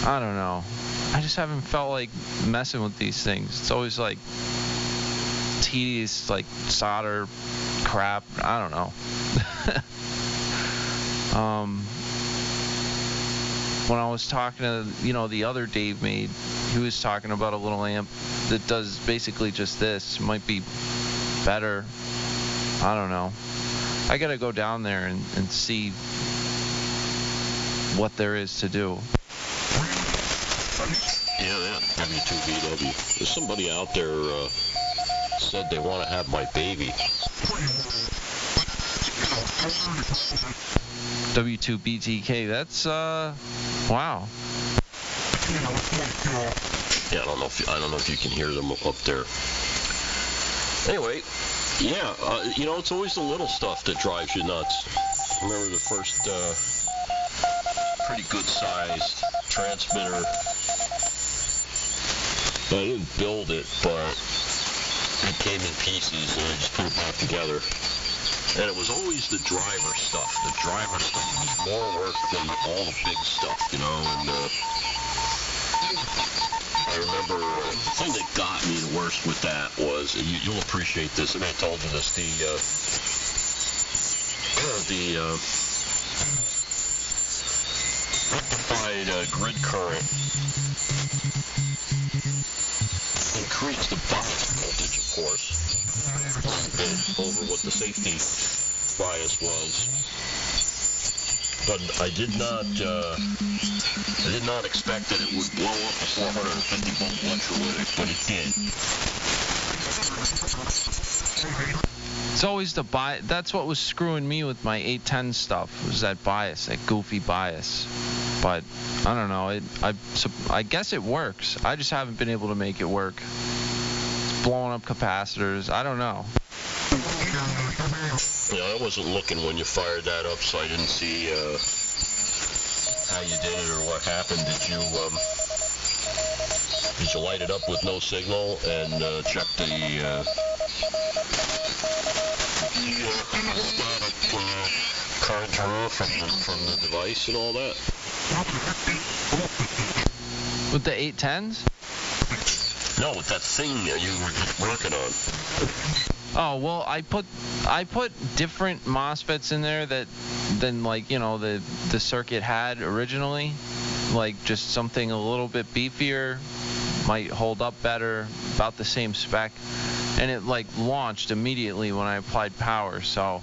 I don't know. I just haven't felt like messing with these things. It's always like tedious, like solder crap. I don't know. When I was talking to, the other Dave made, he was talking about a little amp that does basically just this. It might be better. I don't know. I gotta go down there and see what there is to do. Yeah, W2BW. There's somebody out there said they want to have my baby. W2BTK, that's, wow. Yeah, I don't know if you can hear them up there. Anyway, yeah, it's always the little stuff that drives you nuts. I remember the first pretty good-sized transmitter. I didn't build it, but it came in pieces, and I just put it back together. And it was always the driver stuff. The driver stuff was more work than all the big stuff, and I remember the thing that got me the worst with that was, and you'll appreciate this, and I told you this, the rectified grid current increased the bias voltage, of course, over what the safety bias was. But I did not expect that it would blow up a 450 volt electrolytic, but it did. It's always the bias. That's what was screwing me with my 810 stuff, was that bias, that goofy bias. But I don't know. I guess it works. I just haven't been able to make it work. It's blowing up capacitors. I don't know. Yeah, I wasn't looking when you fired that up, so I didn't see how you did it or what happened. Did you light it up with no signal and check the static current draw from the device and all that? With the 810s? No, with that thing that you were just working on. Oh, well, I put different MOSFETs in there than like, the circuit had originally. Like just something a little bit beefier, might hold up better, about the same spec. And it like launched immediately when I applied power, so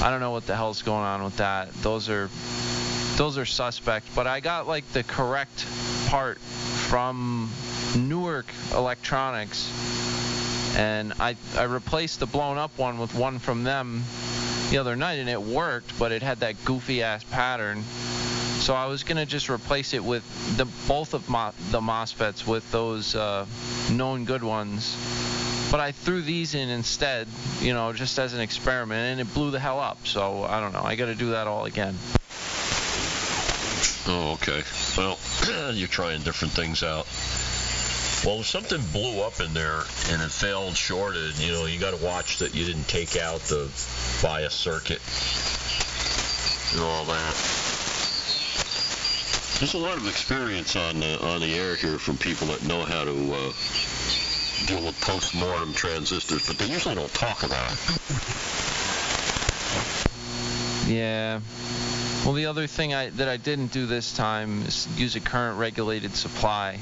I don't know what the hell's going on with that. Those are suspect, but I got like the correct part from Newark Electronics, and I replaced the blown up one with one from them the other night, and it worked, but it had that goofy ass pattern. So I was gonna just replace it with both of the MOSFETs with those known good ones, but I threw these in instead, just as an experiment, and it blew the hell up. So I don't know. I got to do that all again. Oh, okay. Well, you're trying different things out. Well, if something blew up in there and it failed shorted, you got to watch that you didn't take out the bias circuit and all that. There's a lot of experience on the air here from people that know how to deal with post-mortem transistors, but they usually don't talk about it. Yeah. Well, the other thing that I didn't do this time is use a current regulated supply.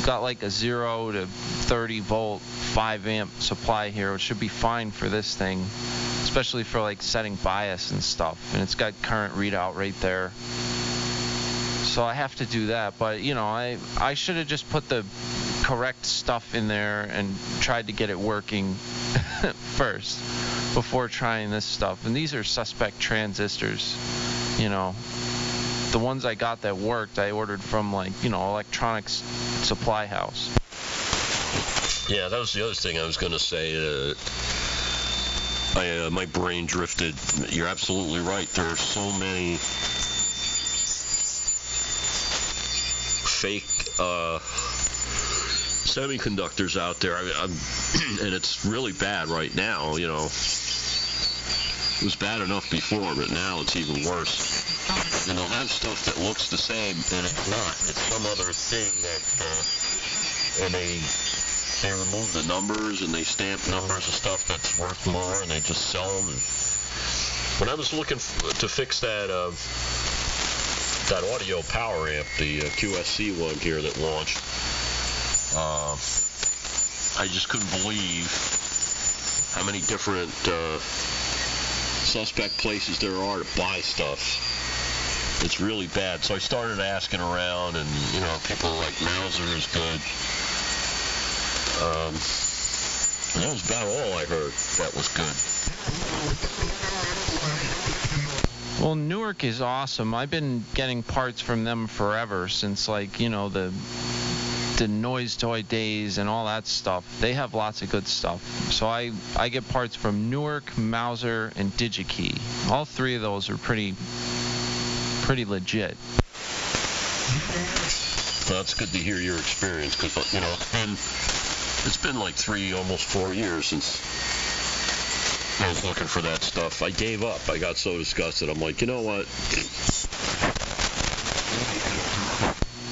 Got like a 0 to 30 volt 5 amp supply here, which should be fine for this thing, especially for like setting bias and stuff. And it's got current readout right there. So I have to do that, but I should have just put the correct stuff in there and tried to get it working first before trying this stuff. And these are suspect transistors, the ones I got that worked I ordered from like electronics supply house. Yeah, that was the other thing I was going to say. My brain drifted. You're absolutely right. There are so many fake semiconductors out there, and it's really bad right now. It was bad enough before, but now it's even worse. And they'll have stuff that looks the same, and it's not. It's some other thing and they remove the numbers and they stamp numbers of stuff that's worth more, and they just sell them. And when I was looking to fix that audio power amp, the QSC one here that launched, I just couldn't believe how many different suspect places there are to buy stuff. It's really bad. So I started asking around, and people were like, Mauser is good. And that was about all I heard that was good. Well, Newark is awesome. I've been getting parts from them forever, since the Noise Toy days and all that stuff. They have lots of good stuff. So I get parts from Newark, Mauser, and DigiKey. All three of those are pretty legit. Well, it's good to hear your experience, because it's been like 3, almost 4 years since I was looking for that stuff. I gave up. I got so disgusted. I'm like, you know what?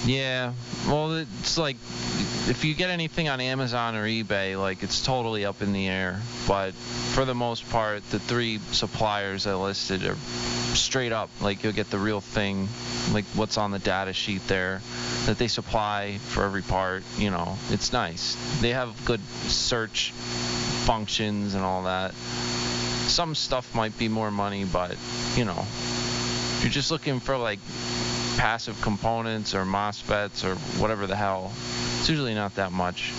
Yeah. Well, it's like if you get anything on Amazon or eBay, like it's totally up in the air. But for the most part, the 3 suppliers I listed are straight up. Like you'll get the real thing, like what's on the data sheet there that they supply for every part. It's nice. They have good search functions and all that. Some stuff might be more money, but if you're just looking for like passive components or MOSFETs or whatever the hell, it's usually not that much.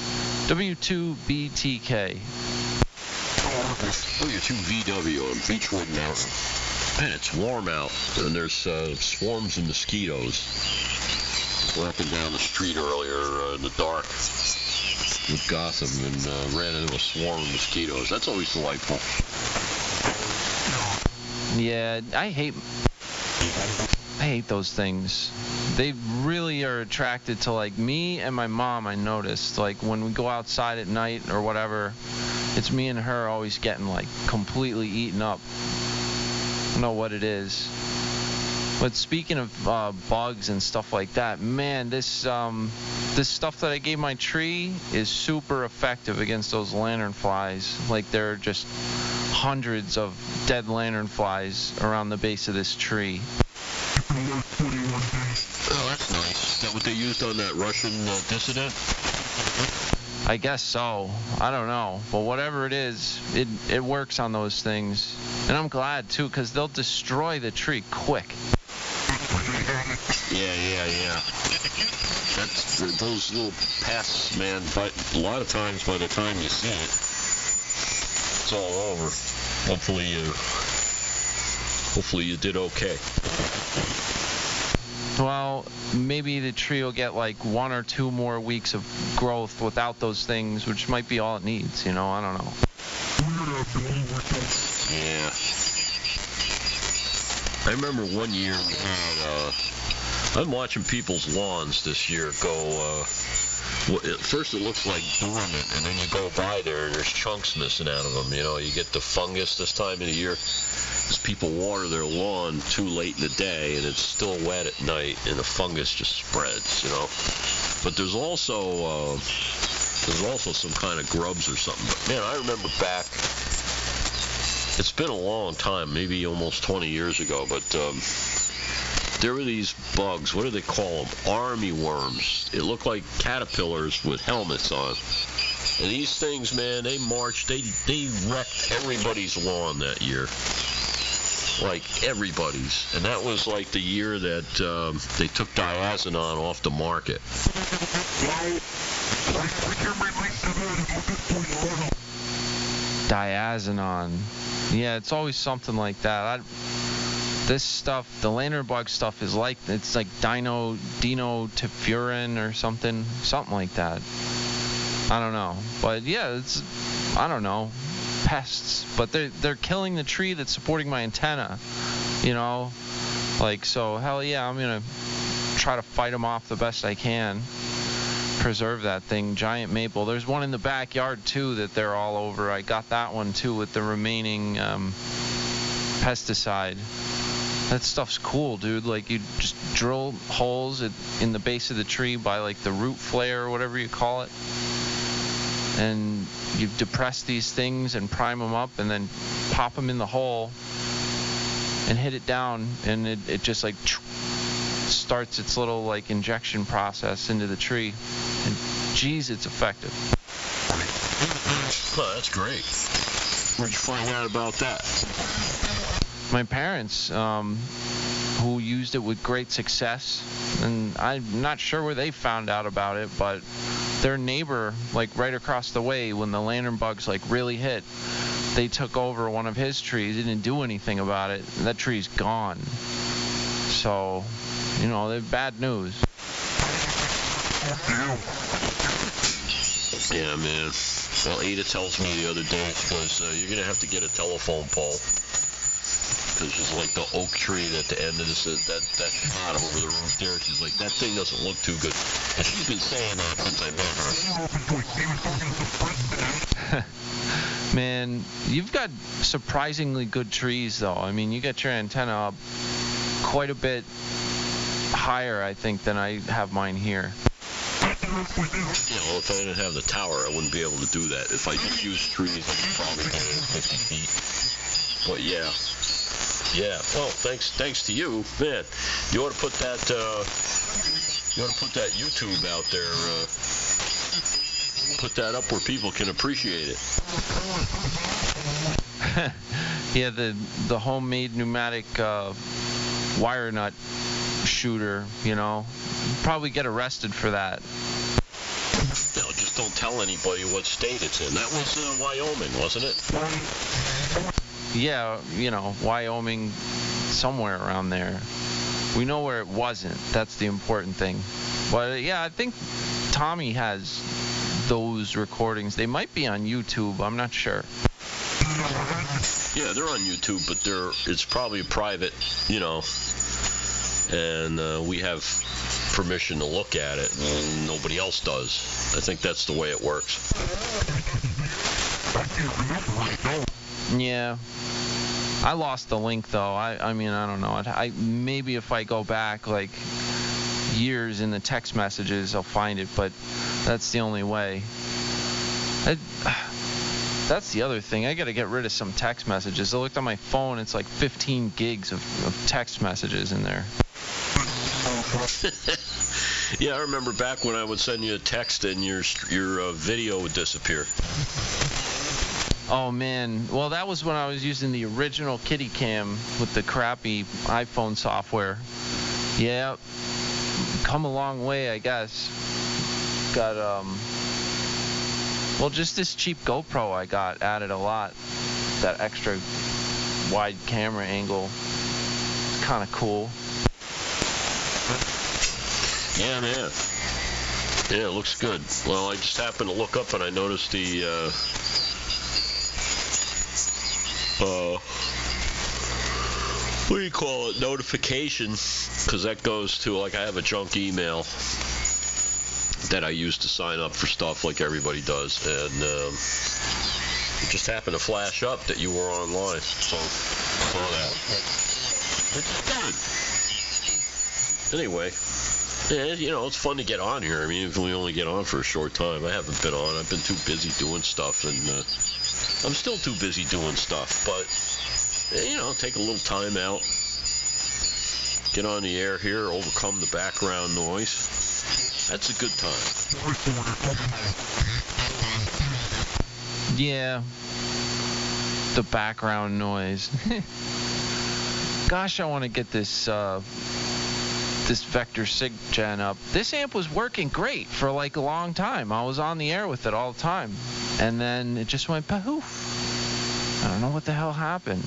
W2BTK. W2VW on Beechwood Mountain. Man, it's warm out, and there's swarms of mosquitoes. Walking down the street earlier in the dark with Gotham, and ran into a swarm of mosquitoes. That's always delightful. Yeah, I hate those things. They really are attracted to like me and my mom. I noticed like when we go outside at night or whatever, it's me and her always getting like completely eaten up. I don't know what it is. But speaking of bugs and stuff like that, man, this stuff that I gave my tree is super effective against those lanternflies. Like, there are just hundreds of dead lanternflies around the base of this tree. Oh, that's nice. Is that what they used on that Russian dissident? I guess so. I don't know. But whatever it is, it works on those things. And I'm glad, too, because they'll destroy the tree quick. Yeah. That's those little pests, man. But a lot of times, by the time you see it, it's all over. Hopefully you did okay. Well, maybe the tree will get like 1 or 2 more weeks of growth without those things, which might be all it needs, you know, I don't know. Yeah. I remember one year we had, I'm watching people's lawns this year go, at first it looks like dormant, and then you go by there and there's chunks missing out of them, you know, you get the fungus this time of the year. As people water their lawn too late in the day and it's still wet at night and the fungus just spreads, you know. But there's also some kind of grubs or something. But man, I remember back, it's been a long time, maybe almost 20 years ago, but there were these bugs, what do they call them? Army worms. It looked like caterpillars with helmets on. And these things, man, they marched, they wrecked everybody's lawn that year. Like everybody's, and that was like the year that they took diazinon off the market. Diazinon, yeah, it's always something like that. This stuff, the lantern bug stuff, it's like dinotefuran or something like that. I don't know, but yeah, I don't know. Pests, but they're killing the tree that's supporting my antenna, you know, like, so hell yeah, I'm gonna try to fight them off the best I can, preserve that thing. Giant maple, there's one in the backyard too that they're all over. I got that one too with the remaining pesticide. That stuff's cool, dude. Like, you just drill holes in the base of the tree by like the root flare or whatever you call it, and you depress these things and prime them up and then pop them in the hole and hit it down, and it just like starts its little like injection process into the tree, and geez, it's effective. Well, that's great. Where'd you find out about that? My parents, who used it with great success, and I'm not sure where they found out about it, but their neighbor, like right across the way, when the lantern bugs like really hit, they took over one of his trees. They didn't do anything about it. That tree's gone. So, you know, they're bad news. Yeah, man. Well, Ada tells me the other day, she goes, you're going to have to get a telephone pole. Because it's like the oak tree at the end of this, that pot over the roof there. She's like, that thing doesn't look too good. And she's been saying that since I met her. Man, you've got surprisingly good trees, though. I mean, you got your antenna up quite a bit higher, I think, than I have mine here. Yeah, well, if I didn't have the tower, I wouldn't be able to do that. If I just used trees, I could probably get it at 50 feet. But yeah. Yeah, well, thanks to you, man. You ought to put that YouTube out there. Put that up where people can appreciate it. Yeah, the homemade pneumatic wire nut shooter. You know, probably get arrested for that. No, just don't tell anybody what state it's in. That was Wyoming, wasn't it? Yeah, you know, Wyoming, somewhere around there. We know where it wasn't. That's the important thing. But yeah, I think Tommy has those recordings. They might be on YouTube. I'm not sure. Yeah, they're on YouTube, but it's probably private, you know. And we have permission to look at it, and nobody else does. I think that's the way it works. Yeah. I lost the link though. I mean, I don't know. Maybe if I go back like years in the text messages, I'll find it, but that's the only way. That's the other thing. I got to get rid of some text messages. I looked on my phone. It's like 15 gigs of text messages in there. Yeah, I remember back when I would send you a text and your video would disappear. Oh, man. Well, that was when I was using the original Kitty Cam with the crappy iPhone software. Yeah, come a long way, I guess. Got, well, just this cheap GoPro I got added a lot. That extra wide camera angle. It's kind of cool. Yeah, man. Yeah, it looks good. Well, I just happened to look up and I noticed the, what do you call it, notification, because that goes to, like, I have a junk email that I use to sign up for stuff like everybody does, and it just happened to flash up that you were online, so I saw that. It's good. Anyway, yeah, you know, it's fun to get on here. I mean, if we only get on for a short time. I haven't been on. I've been too busy doing stuff, and I'm still too busy doing stuff, but, you know, take a little time out, get on the air here, overcome the background noise. That's a good time. Yeah, the background noise. Gosh, I want to get this this Vector Sig Gen up. This amp was working great for like a long time. I was on the air with it all the time, and then it just went poof. I don't know what the hell happened,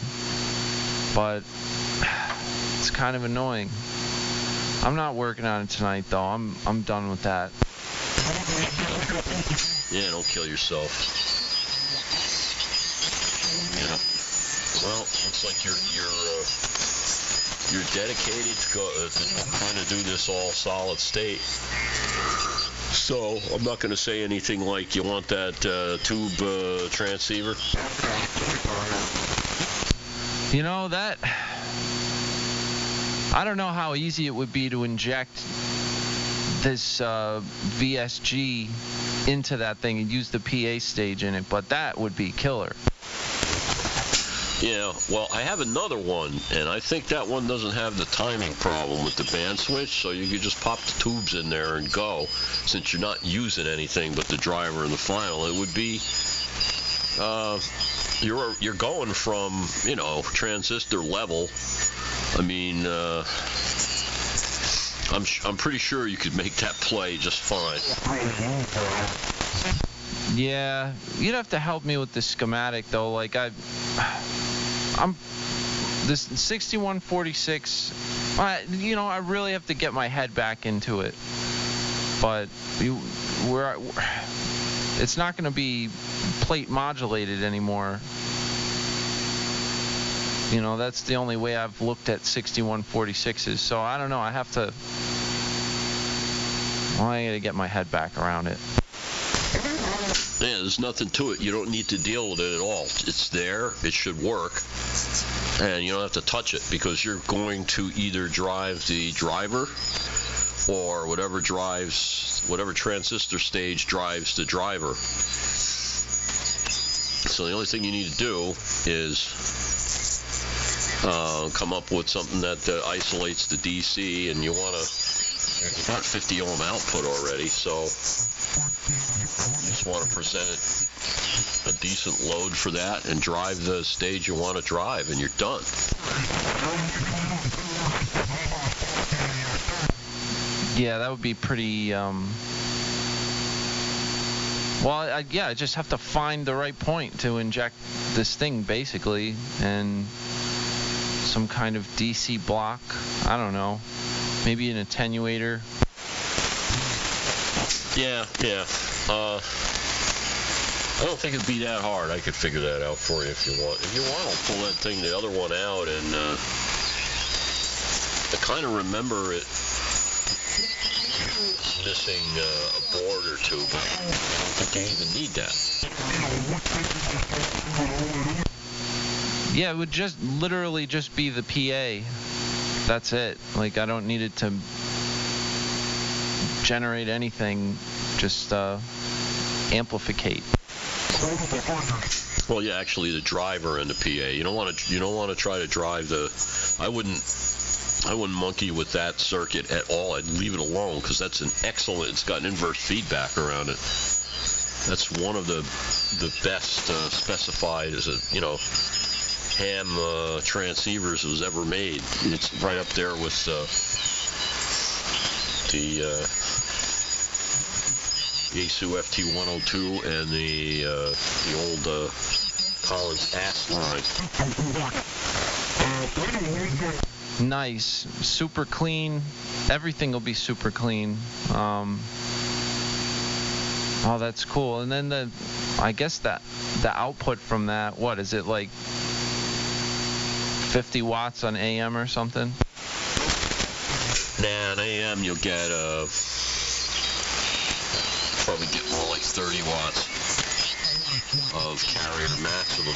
but it's kind of annoying. I'm not working on it tonight, though. I'm done with that. Yeah, don't kill yourself. Yeah. Well, looks like you're dedicated to trying to do this all solid state. So I'm not going to say anything like you want that tube transceiver. You know that. I don't know how easy it would be to inject this VSG into that thing and use the PA stage in it, but that would be killer. Yeah, well, I have another one, and I think that one doesn't have the timing problem with the band switch, so you could just pop the tubes in there and go, since you're not using anything but the driver and the final. It would be, you're going from, you know, transistor level. I mean, I'm pretty sure you could make that play just fine. Yeah, you'd have to help me with the schematic though. Like I'm this 6146. You know, I really have to get my head back into it. But it's not going to be plate modulated anymore. You know, that's the only way I've looked at 6146s. So I don't know. I have to. Well, I got to get my head back around it. Yeah, there's nothing to it. You don't need to deal with it at all. It's there. It should work. And you don't have to touch it because you're going to either drive the driver or whatever transistor stage drives the driver. So the only thing you need to do is come up with something that isolates the DC, and you've got 50 ohm output already, so you just want to present it a decent load for that and drive the stage you want to drive, and you're done. Yeah, that would be pretty well, yeah, I just have to find the right point to inject this thing, basically, and some kind of DC block. I don't know. Maybe an attenuator. Yeah. I don't think it'd be that hard. I could figure that out for you if you want. If you want, I'll pull that thing, the other one out, and I kind of remember it missing a board or two, but I don't think you even need that. Yeah, it would just literally just be the PA. That's it. Like, I don't need it to generate anything. Just amplificate. Well, yeah, actually, the driver and the PA. You don't want to try to drive the. I wouldn't monkey with that circuit at all. I'd leave it alone because that's an excellent. It's got an inverse feedback around it. That's one of the best specified as a ham transceivers that was ever made. It's right up there with the Yaesu FT102 and the old Collins AST line. Nice, super clean. Everything will be super clean. Oh, that's cool. And then I guess the output from that, what is it, like 50 watts on AM or something? Nah, on AM you'll get probably get more like 30 watts of carrier maximum.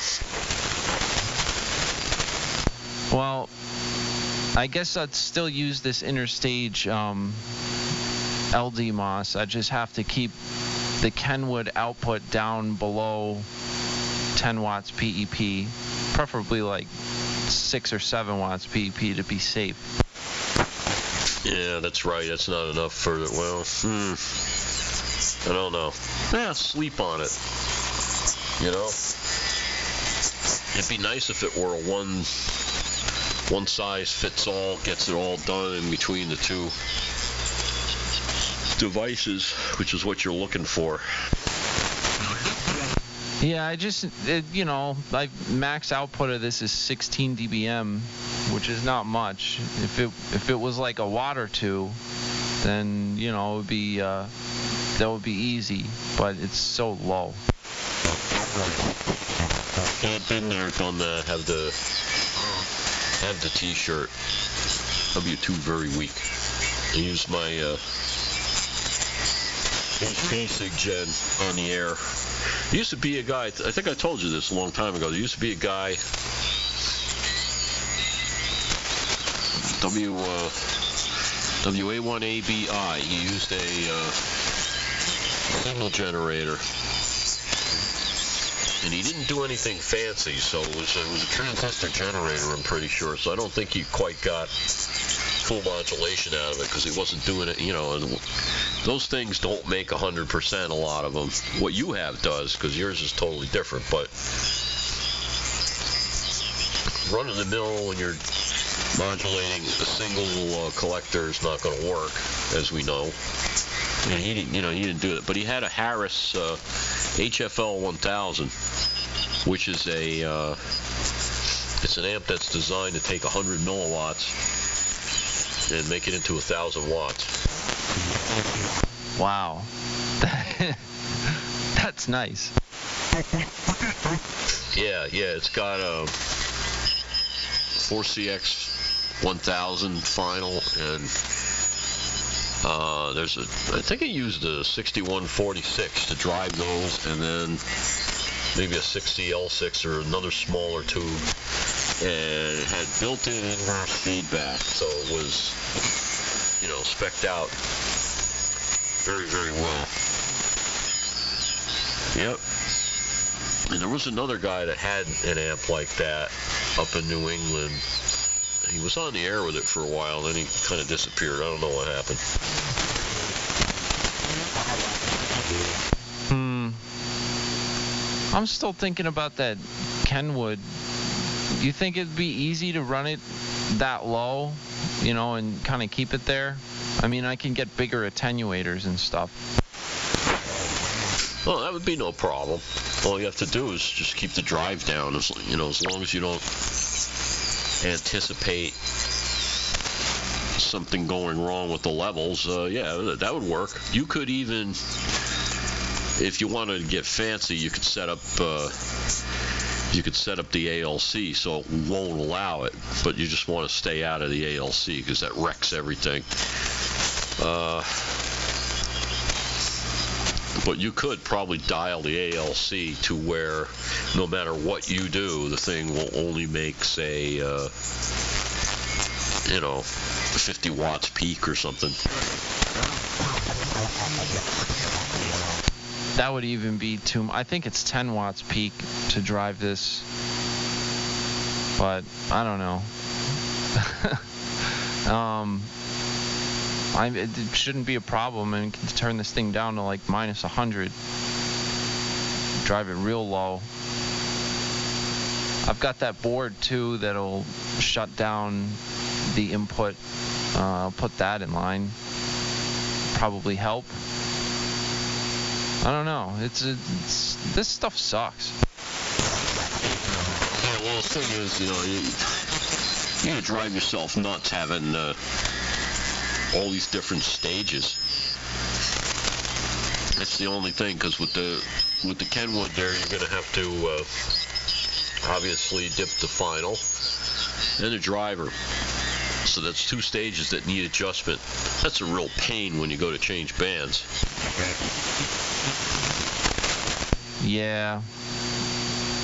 Well, I guess I'd still use this interstage LD MOS. I just have to keep the Kenwood output down below 10 watts PEP, preferably like 6 or 7 watts PEP to be safe. Yeah, that's right. That's not enough for the, well, I don't know. Yeah, sleep on it. It'd be nice if it were a one size fits all, gets it all done in between the two devices, which is what you're looking for. Yeah, my max output of this is 16 dBm, which is not much. If it was like a watt or two, then it would be that would be easy, but it's so low. I've been there, done that. Have the T-shirt. W2 very weak. I use my basic gen on the air. There used to be a guy, I think I told you this a long time ago, there used to be a guy, WA1ABI, he used a signal generator, and he didn't do anything fancy, so it was a transistor generator, I'm pretty sure, so I don't think he quite got full modulation out of it, because he wasn't doing it, those things don't make 100%, a lot of them. What you have does, because yours is totally different, but run-of-the-mill when you're modulating a single collector is not going to work, as we know. And he didn't do it, but he had a Harris HFL 1000, which is it's an amp that's designed to take 100 milliwatts and make it into 1,000 watts. Wow. That's nice. Yeah, it's got a 4CX 1000 final, and I think I used a 6146 to drive those, and then maybe a 60L6 or another smaller tube, and it had built-in inverse feedback, so it was, spec'd out very, very well. Yep. And there was another guy that had an amp like that up in New England. He was on the air with it for a while, then he kind of disappeared. I don't know what happened. I'm still thinking about that Kenwood. Do you think it'd be easy to run it that low, and kind of keep it there? I mean, I can get bigger attenuators and stuff. Well, that would be no problem. All you have to do is just keep the drive down, as long as you don't anticipate something going wrong with the levels. Yeah, that would work. You could even, if you wanted to get fancy, you could set up the ALC so it won't allow it, but you just want to stay out of the ALC because that wrecks everything. But you could probably dial the ALC to where no matter what you do, the thing will only make, say, 50 watts peak or something. That would even be too. I think it's 10 watts peak to drive this, but I don't know. It shouldn't be a problem, and can turn this thing down to like minus 100. Drive it real low. I've got that board too that'll shut down the input. I'll put that in line. Probably help. I don't know. It's this stuff sucks. Yeah, well, the thing is, you gotta drive yourself nuts having all these different stages. That's the only thing, because with the Kenwood there, you're gonna have to obviously dip the final and the driver. So that's 2 stages that need adjustment. That's a real pain when you go to change bands. Yeah.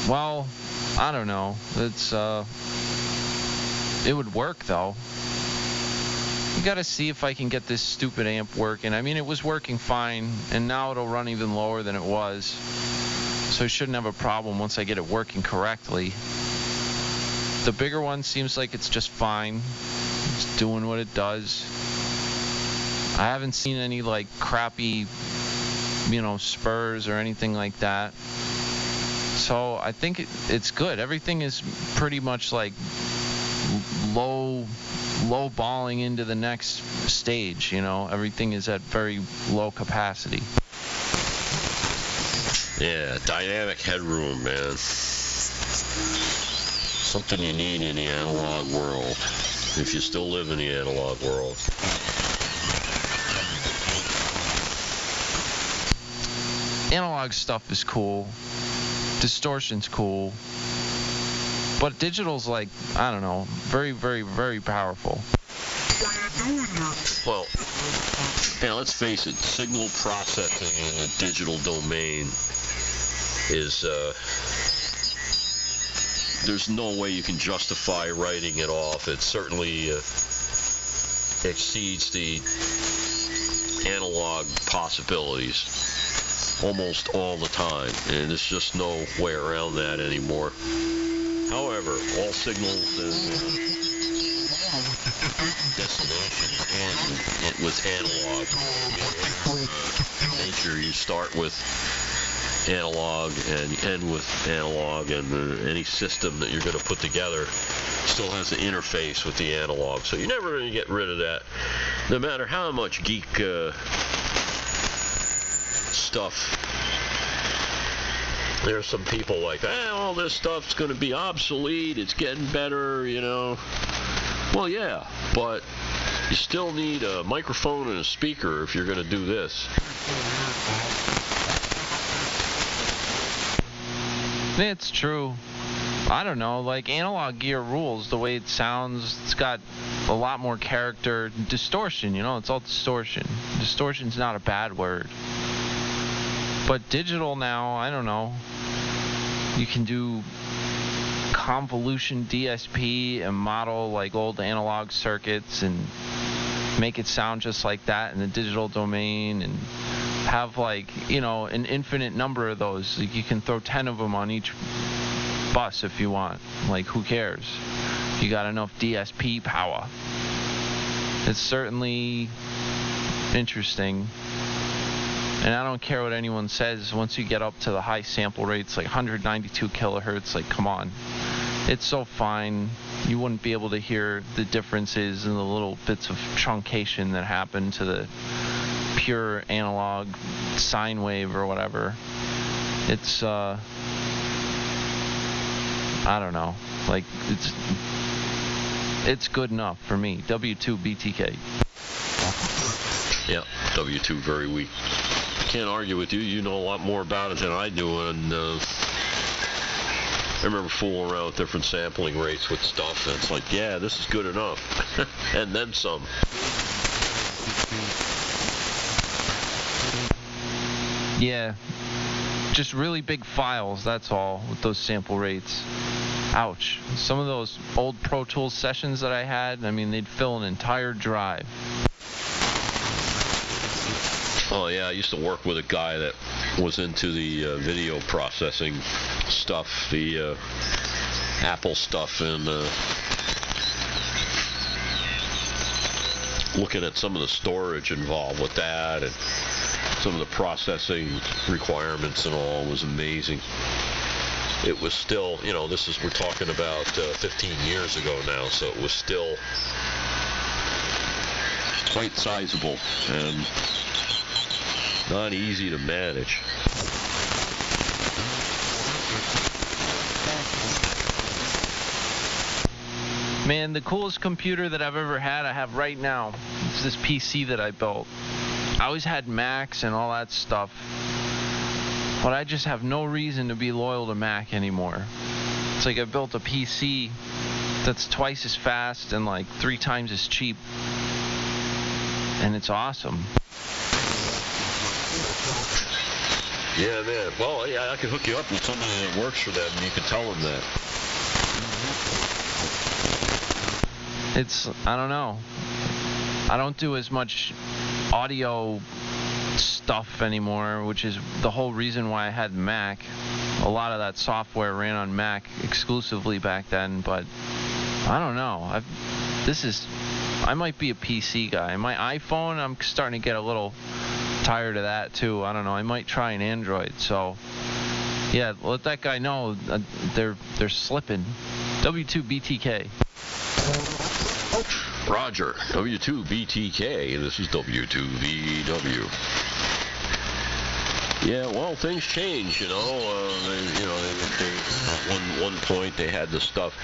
Well, I don't know. It would work though. You gotta see if I can get this stupid amp working. I mean, it was working fine, and now it'll run even lower than it was. So I shouldn't have a problem once I get it working correctly. The bigger one seems like it's just fine. It's doing what it does. I haven't seen any like crappy, spurs or anything like that. So I think it's good. Everything is pretty much like low balling into the next stage. Everything is at very low capacity. Yeah, dynamic headroom, man. Something you need in the analog world, if you still live in the analog world. Analog stuff is cool. Distortion's cool. But digital's like, I don't know, very, very, very powerful. Well, let's face it, signal processing in a digital domain is, there's no way you can justify writing it off. It certainly exceeds the analog possibilities almost all the time, and there's just no way around that anymore. However, all signals and destinations end with analog. Nature, you start with analog and end with analog, and any system that you're going to put together still has an interface with the analog, so you're never going to get rid of that, no matter how much geek stuff. There's some people like, all this stuff's going to be obsolete, it's getting better, Well, yeah, but you still need a microphone and a speaker if you're going to do this. It's true. I don't know, like analog gear rules the way it sounds. It's got a lot more character. Distortion, it's all distortion. Distortion's not a bad word. But digital now, I don't know. You can do convolution DSP and model like old analog circuits and make it sound just like that in the digital domain, and have like, an infinite number of those. Like you can throw 10 of them on each bus if you want. Like, who cares? You got enough DSP power. It's certainly interesting. And I don't care what anyone says, once you get up to the high sample rates, like 192 kilohertz, like, come on. It's so fine. You wouldn't be able to hear the differences in the little bits of truncation that happen to the pure analog sine wave or whatever. It's, I don't know. Like, it's good enough for me. W2 BTK. Yeah, W2 very weak. Can't argue with you. You know a lot more about it than I do, and I remember fooling around with different sampling rates with stuff, and it's like, yeah, this is good enough. And then some. Yeah, just really big files, that's all, with those sample rates. Ouch. Some of those old Pro Tools sessions that I had, I mean, they'd fill an entire drive. Oh yeah, I used to work with a guy that was into the video processing stuff, the Apple stuff, and looking at some of the storage involved with that, and some of the processing requirements and all was amazing. It was still, you know, we're talking about 15 years ago now, so it was still quite sizable and not easy to manage. Man, the coolest computer that I've ever had, I have right now. It's this PC that I built. I always had Macs and all that stuff, but I just have no reason to be loyal to Mac anymore. It's like I built a PC that's twice as fast and like 3 times as cheap, and it's awesome. Yeah, man. Well, yeah, I can hook you up with somebody that works for them, and you can tell them that. I don't know. I don't do as much audio stuff anymore, which is the whole reason why I had Mac. A lot of that software ran on Mac exclusively back then, but I don't know. I might be a PC guy. My iPhone, I'm starting to get a little tired of that too. I don't know. I might try an Android. So yeah, let that guy know they're slipping. W2BTK. Roger, W2BTK, and this is W2VW. Yeah, well, things change, you know. At one point they had this stuff.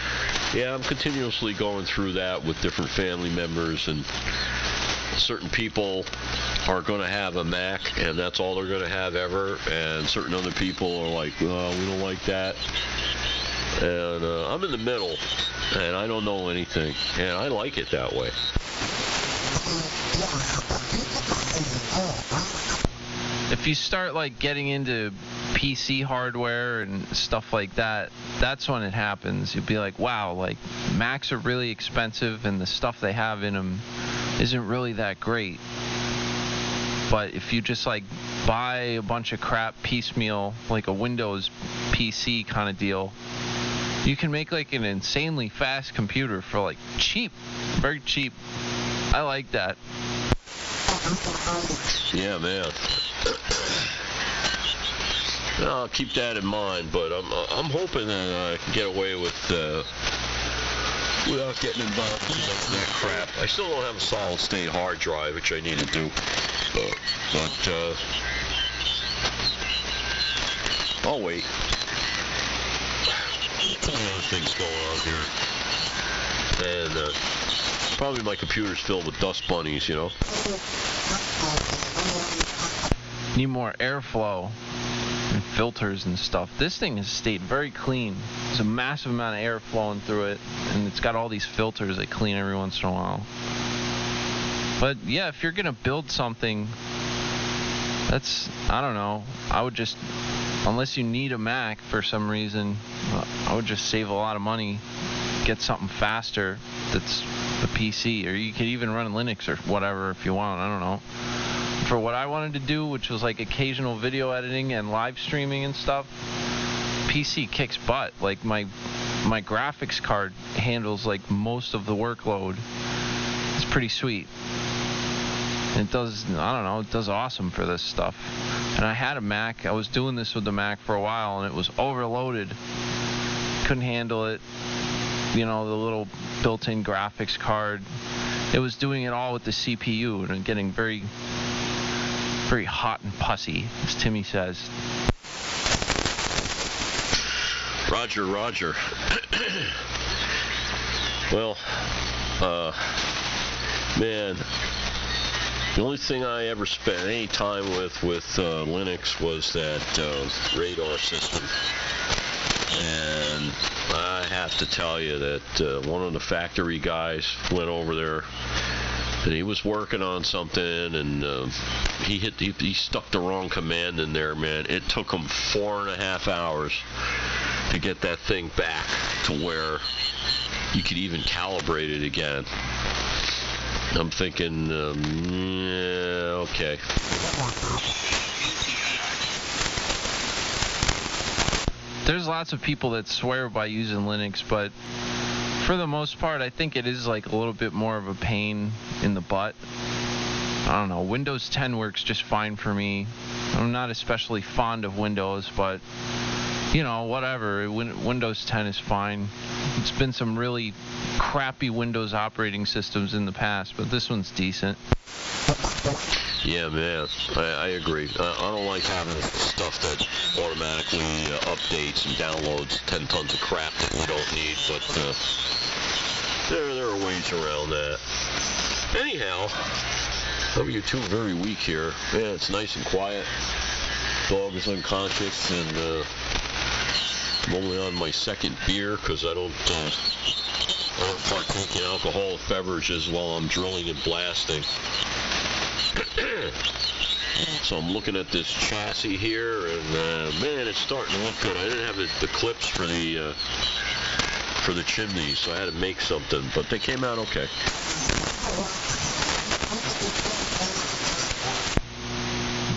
Yeah, I'm continuously going through that with different family members, and certain people are going to have a Mac, and that's all they're going to have ever, and certain other people are like, oh, we don't like that. And I'm in the middle, and I don't know anything, and I like it that way. If you start like getting into PC hardware and stuff like that, that's when it happens. You'd be like, wow, like Macs are really expensive and the stuff they have in them isn't really that great. But if you just like buy a bunch of crap piecemeal, like a Windows PC kind of deal, you can make like an insanely fast computer for like cheap, very cheap. I like that. Yeah, man. I'll keep that in mind, but I'm hoping that I can get away with without getting involved in that crap. I still don't have a solid state hard drive, which I need to do. But I'll wait. A lot of things going on here, and probably my computer's filled with dust bunnies, you know. Need more airflow and filters and stuff. This thing has stayed very clean. There's a massive amount of air flowing through it, and it's got all these filters that clean every once in a while. But yeah, if you're gonna build something, I don't know, I would just, unless you need a Mac for some reason, I would just save a lot of money, get something faster that's a PC, or you could even run Linux or whatever if you want, I don't know. For what I wanted to do, which was like occasional video editing and live streaming and stuff, PC kicks butt. Like my graphics card handles like most of the workload. It's pretty sweet. It does, I don't know, it does awesome for this stuff. And I had a Mac, I was doing this with the Mac for a while, and it was overloaded. Couldn't handle it. You know, the little built-in graphics card. It was doing it all with the CPU and getting very, very hot and pussy, as Timmy says. Roger, Roger. Well, man, the only thing I ever spent any time with Linux was that radar system. And I have to tell you that one of the factory guys went over there And he was working on something, and he stuck the wrong command in there, man. It took him 4.5 hours to get that thing back to where you could even calibrate it again. I'm thinking, yeah, okay. There's lots of people that swear by using Linux, but for the most part, I think it is like a little bit more of a pain in the butt. I don't know. Windows 10 works just fine for me. I'm not especially fond of Windows, but you know, whatever. Windows 10 is fine. It's been some really crappy Windows operating systems in the past, but this one's decent. Yeah, man, I agree. I don't like having stuff that automatically updates and downloads 10 tons of crap that we don't need, but there are ways around that. Anyhow, W2 very weak here. Man, it's nice and quiet. Dog is unconscious, and I'm only on my second beer because I don't partake in alcoholic beverages while I'm drilling and blasting. So I'm looking at this chassis here, and man, it's starting to look good. I didn't have the clips for the chimneys, so I had to make something, but they came out okay.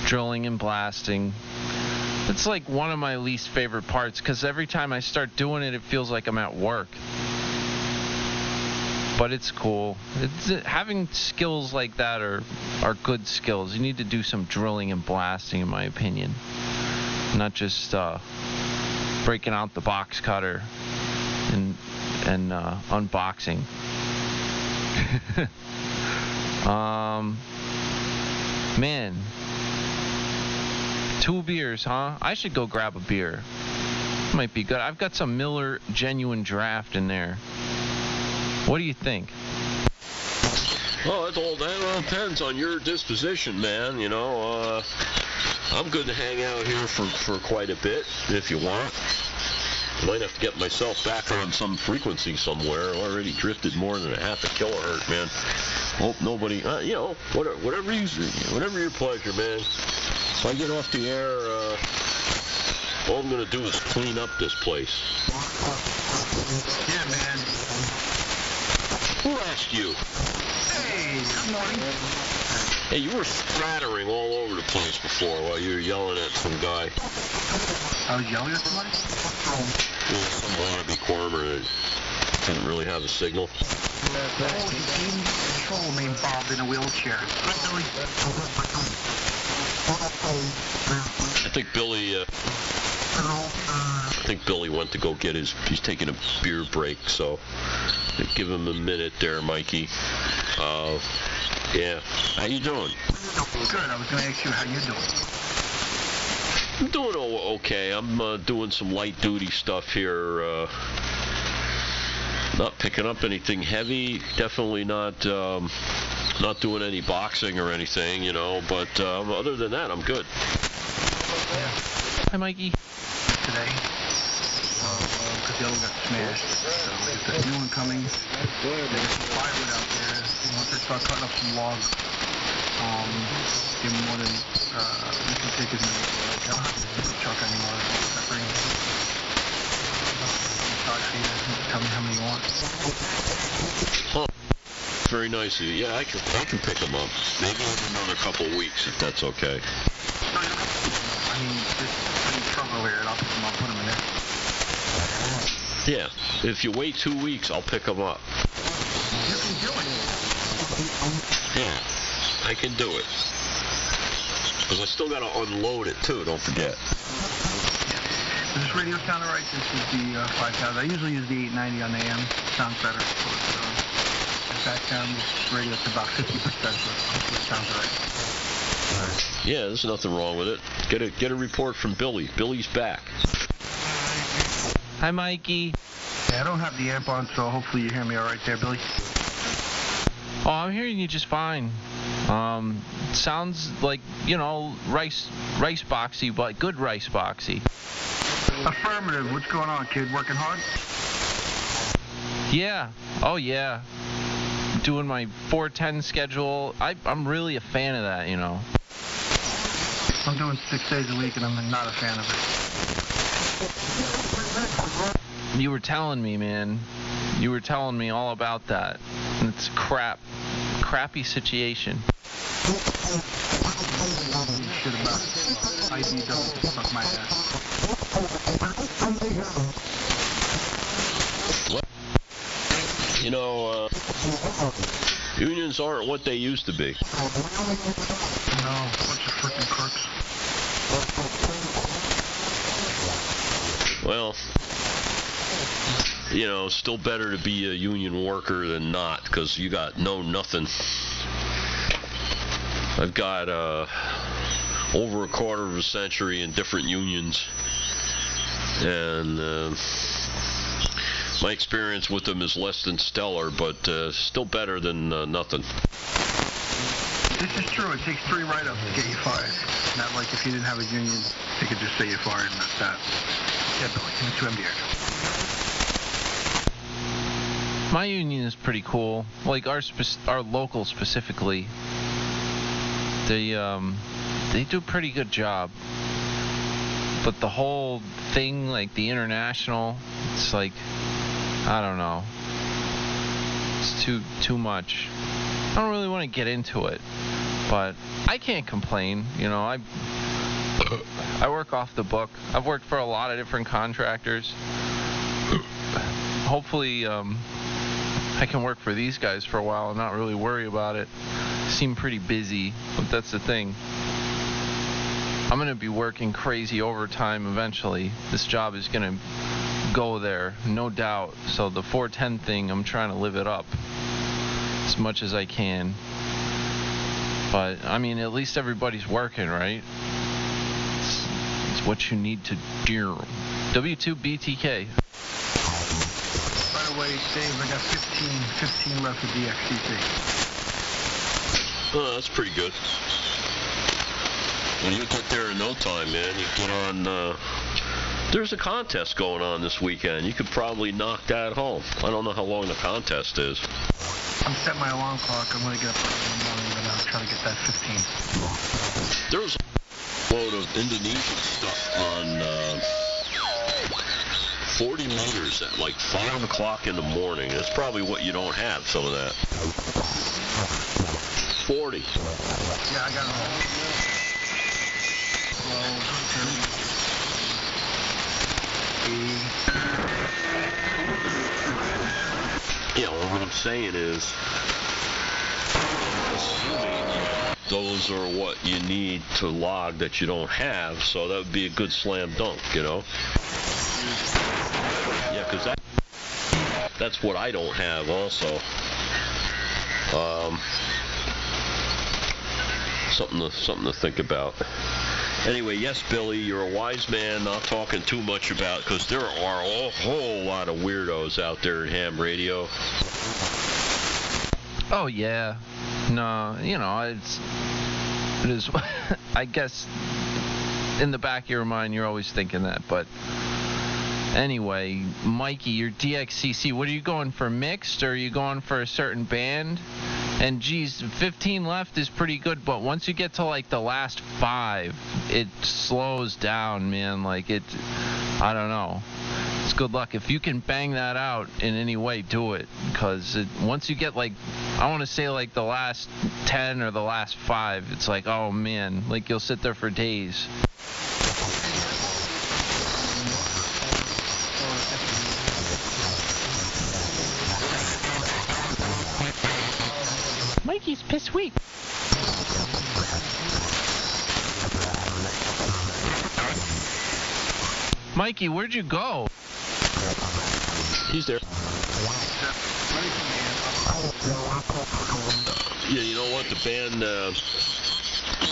Drilling and blasting. It's like one of my least favorite parts, because every time I start doing it, it feels like I'm at work. But it's cool. Having skills like that are good skills. You need to do some drilling and blasting, in my opinion. Not just breaking out the box cutter and unboxing. Man. 2 beers, huh? I should go grab a beer. Might be good. I've got some Miller Genuine Draft in there. What do you think? Oh, that all depends on your disposition, man. You know, I'm good to hang out here for quite a bit if you want. I might have to get myself back on some frequency somewhere. I already drifted more than a half a kilohertz, man. Hope nobody, you know, whatever your pleasure, man. If I get off the air, all I'm going to do is clean up this place. Yeah, man. Who asked you? Hey, good morning. Hey, you were spattering all over the place before while you were yelling at some guy. I was yelling at somebody? Well, some wannabe corner that didn't really have a signal. Oh, he came to control me involved in a wheelchair. I think Billy went to go get he's taking a beer break, so give him a minute there, Mikey. Yeah, how you doing? Good, I was going to ask you how you doing. I'm doing okay. I'm doing some light duty stuff here. Not picking up anything heavy. Definitely not doing any boxing or anything, you know. But other than that, I'm good. Hi, Mikey. Today, because the other one got smashed. So if there's a new one coming, there's some firewood out there. Once they start cutting up some logs, give them more than we can take it in the truck anymore. I bring it. Tell me how many you want. Huh. Very nice of you. Yeah, I can pick them up. Maybe in another couple of weeks, if that's okay. No, you don't have to. I mean, just put in the truck over here and I'll pick them up, put them in there. Yeah, if you wait 2 weeks, I'll pick them up. You can do it. Yeah, I can do it. Because I still got to unload it, too, don't forget. Does this radio sound alright? This is the 5000. I usually use the 890 on the AM. Sounds better. So it's back down. This radio is about 50%, so it sounds alright. Yeah, there's nothing wrong with it. Get a report from Billy. Billy's back. Hi, Mikey. Yeah, I don't have the amp on, so hopefully you hear me alright there, Billy. Oh, I'm hearing you just fine. Sounds like, you know, rice boxy, but good rice boxy. Affirmative. What's going on, kid? Working hard? Yeah. Oh, yeah. doing my 410 schedule. I'm really a fan of that, you know. I'm doing 6 days a week, and I'm not a fan of it. You were telling me, man. You were telling me all about that. And it's crappy situation. Shit about it. IDW can suck my ass. You know, unions aren't what they used to be. No, bunch of freaking crooks. Well, you know, still better to be a union worker than not, because you got nothing. I've got over a quarter of a century in different unions, and my experience with them is less than stellar, but still better than nothing. This is true. It takes 3 write-ups to get you fired. Not like if you didn't have a union, they could just say you're fired and that's that. Yeah, Billy, give me 2 MDR. My union is pretty cool. Like our local specifically, they do a pretty good job. But the whole thing, like the international, it's like, I don't know. It's too much. I don't really want to get into it, but I can't complain. You know, I work off the book. I've worked for a lot of different contractors. Hopefully, I can work for these guys for a while and not really worry about it. Seem pretty busy, but that's the thing. I'm going to be working crazy overtime eventually. This job is going to go there, no doubt. So the 410 thing, I'm trying to live it up as much as I can. But, I mean, at least everybody's working, right? It's what you need to do. W2BTK. By the way, Dave, I got 15 left of DXCC. Oh, that's pretty good. Well, you get there in no time, man. You get on, there's a contest going on this weekend. You could probably knock that home. I don't know how long the contest is. I'm setting my alarm clock. I'm going to get up early in the morning and I'll try to get that 15. There's a load of Indonesian stuff on 40 meters at like 5 o'clock in the morning. That's probably what you don't have, some of that. 40. Yeah, I got it all. 12, 30, 80. Yeah, well, what I'm saying is, assuming those are what you need to log that you don't have, so that would be a good slam dunk, you know? Yeah, because that's what I don't have also. Something to think about. Anyway, yes, Billy, you're a wise man, not talking too much about, because there are a whole lot of weirdos out there in ham radio. Oh, yeah. No, you know, it is, I guess, in the back of your mind, you're always thinking that, but anyway, Mikey, your DXCC, what are you going for, mixed, or are you going for a certain band? And geez, 15 left is pretty good, but once you get to like the last 5, it slows down, man. Like I don't know. It's good luck. If you can bang that out in any way, do it. Because once you get like, I want to say like the last 10 or the last 5, it's like, oh man, like you'll sit there for days. Mikey's pissed weak. Mikey, where'd you go? He's there. Yeah, you know what? The band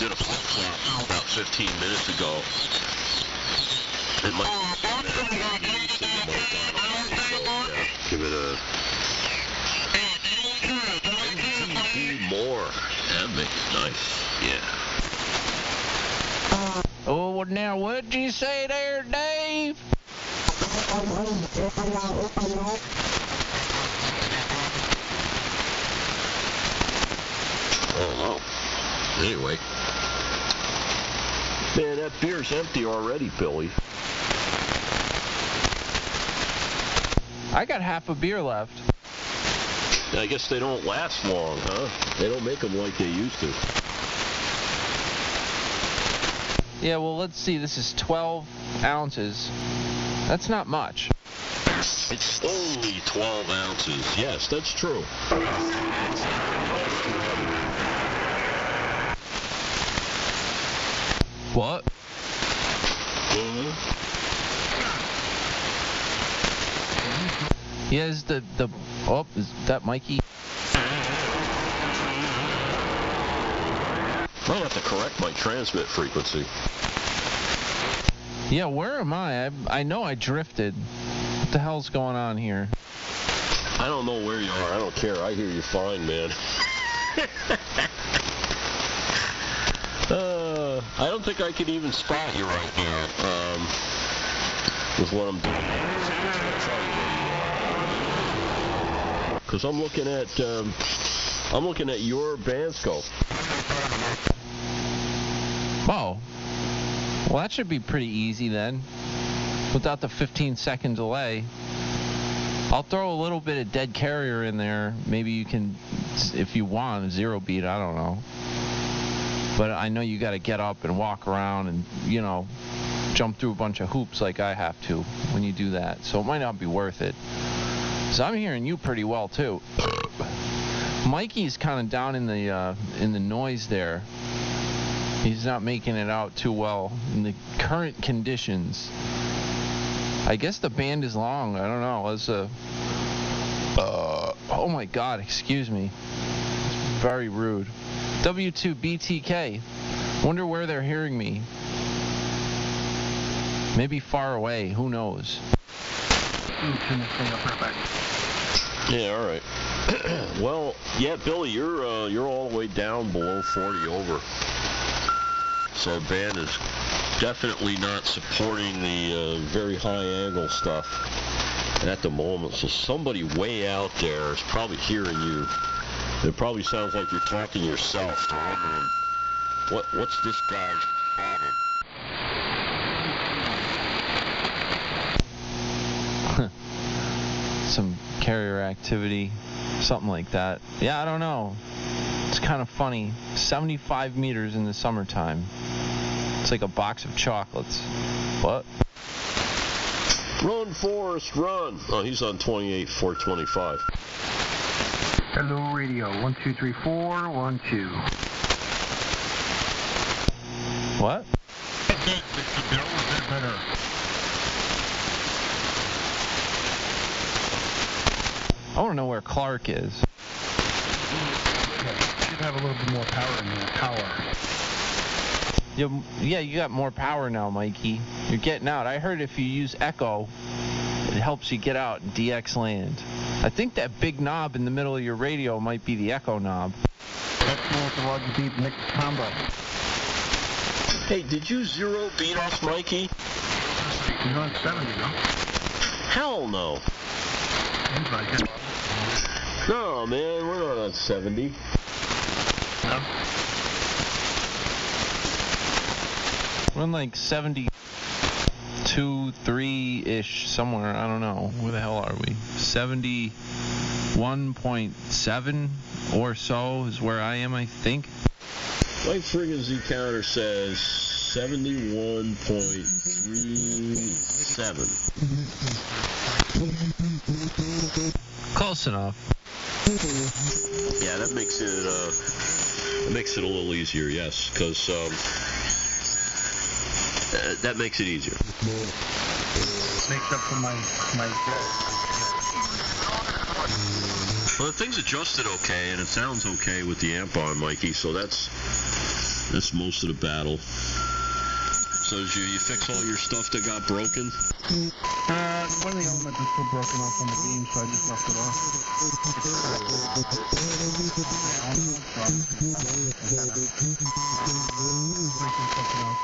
did a flip-flop about 15 minutes ago. It might give it a... more. That'd make it nice. Yeah. Oh, now what'd you say there, Dave? Anyway. Man, that beer's empty already, Billy. I got half a beer left. I guess they don't last long, huh? They don't make them like they used to. Yeah, well, let's see. This is 12 ounces. That's not much. It's only 12 ounces. Yes, that's true. What? Yeah, is is that Mikey? I'll have to correct my transmit frequency. Yeah, where am I? I know I drifted. What the hell's going on here? I don't know where you are. I don't care. I hear you fine, man. I don't think I can even spot you right now. With what I'm doing. Because I'm looking at your band scope. Oh. Well, that should be pretty easy then. Without the 15-second delay. I'll throw a little bit of Dead Carrier in there. Maybe you can, if you want, zero beat, I don't know. But I know you got to get up and walk around and, jump through a bunch of hoops like I have to when you do that. So it might not be worth it. So I'm hearing you pretty well, too. Mikey's kind of down in the noise there. He's not making it out too well in the current conditions. I guess the band is long. I don't know. It's oh my God, excuse me. It's very rude. W2BTK. Wonder where they're hearing me. Maybe far away. Who knows? Turn this thing up real quick. Yeah, all right. Well, yeah, Billy, you're all the way down below 40 over. So band is definitely not supporting the very high angle stuff at the moment. So somebody way out there is probably hearing you. It probably sounds like you're talking to yourself. They're wondering, what's this guy's problem? Some carrier activity, something like that. Yeah, I don't know. It's kind of funny. 75 meters in the summertime. It's like a box of chocolates. What? Run, Forrest, run! Oh, he's on 28,425. Hello, radio. 1, 2, 3, 4, 1, 2. What? Better. I want to know where Clark is. Should have a little bit more power in there. Yeah, you got more power now, Mikey. You're getting out. I heard if you use Echo, it helps you get out in DX land. I think that big knob in the middle of your radio might be the Echo knob. That's more the Roger Deep mixed combo. Hey, did you zero beat us, Mikey? He's on 70, no? Hell no. Seems like it. No, man, we're not on 70. No? We're in like 72, 3-ish, somewhere. I don't know. Where the hell are we? 71.7 or so is where I am, I think. My frequency counter says 71.37. Close enough. Yeah, that makes it a little easier, yes, because that makes it easier. Makes up for my Well, the thing's adjusted okay, and it sounds okay with the amp on, Mikey, so that's most of the battle. So you fix all your stuff that got broken? One of the elements is still broken off on the beam, so I just left it off.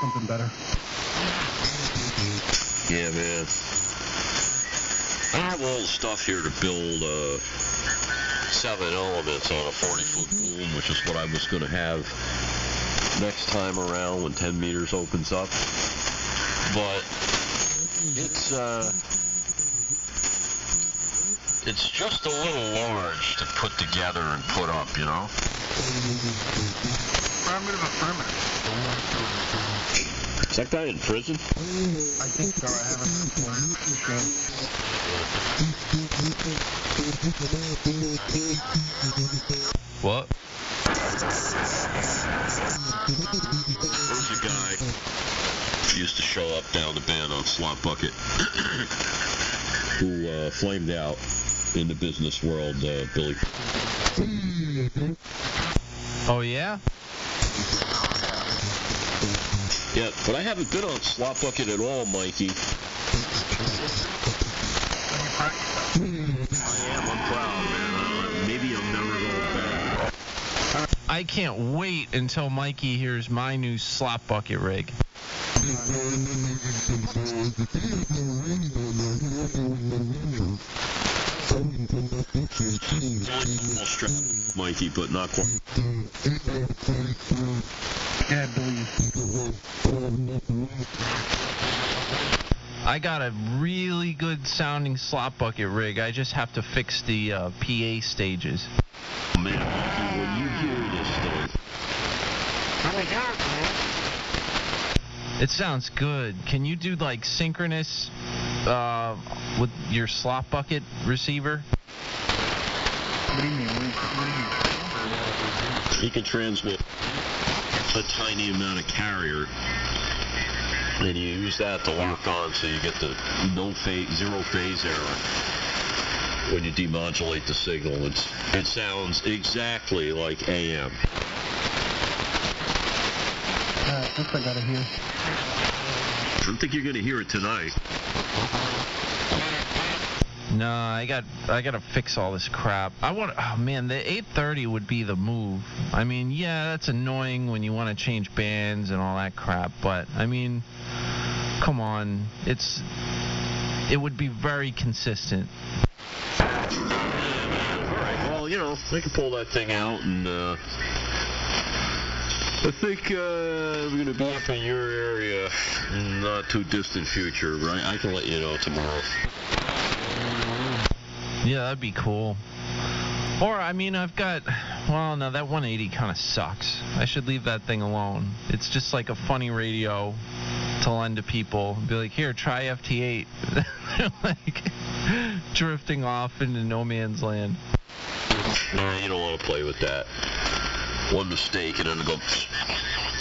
Something better. Yeah, man. I have all the stuff here to build 7 elements on a 40-foot boom, which is what I was going to have next time around when 10 meters opens up. But it's just a little large to put together and put up, you know? Affirmative. Is that guy in prison? I think so. I haven't. What? There's a guy who used to show up down the band on Slot Bucket who flamed out in the business world, Billy. Oh, yeah? Yeah, but I haven't been on Slot Bucket at all, Mikey. I am. I'm proud, man. Maybe I'll never go back. I can't wait until Mikey hears my new Slot Bucket rig. Mikey, but not quite. Yeah, Billy. I got a really good sounding Slot Bucket rig. I just have to fix the PA stages. Man, Mikey, when you hear this thing. It sounds good. Can you do like synchronous with your Slot Bucket receiver? What do you mean? He can transmit a tiny amount of carrier, and you use that to lock on so you get the zero phase error when you demodulate the signal. It sounds exactly like AM. This I gotta hear. I don't think you're gonna hear it tonight. No, I gotta fix all this crap. Oh man, the 830 would be the move. I mean, yeah, that's annoying when you want to change bands and all that crap, but I mean, come on, it would be very consistent. Alright, well, you know, I can pull that thing out, and I think we're going to be up in your area in not too distant future, right? I can let you know tomorrow. Yeah, that'd be cool. Or, I mean, well, no, that 180 kind of sucks. I should leave that thing alone. It's just like a funny radio to lend to people. Be like, here, try FT8. Like, drifting off into no man's land. Nah, you don't want to play with that. One mistake and then go,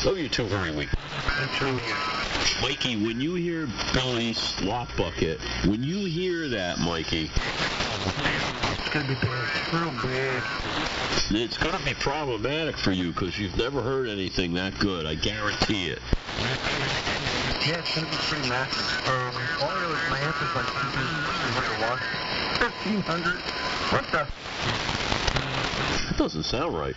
oh, you're too very weak. Mikey, when you hear Billy's Slot Bucket, when you hear that, Mikey, It's gonna be bad. Real bad. it's going to be problematic for you because you've never heard anything that good. I guarantee it. Yeah, it's gonna be pretty massive. My amp is like 1,500 watts. 1,500? What the? That doesn't sound right.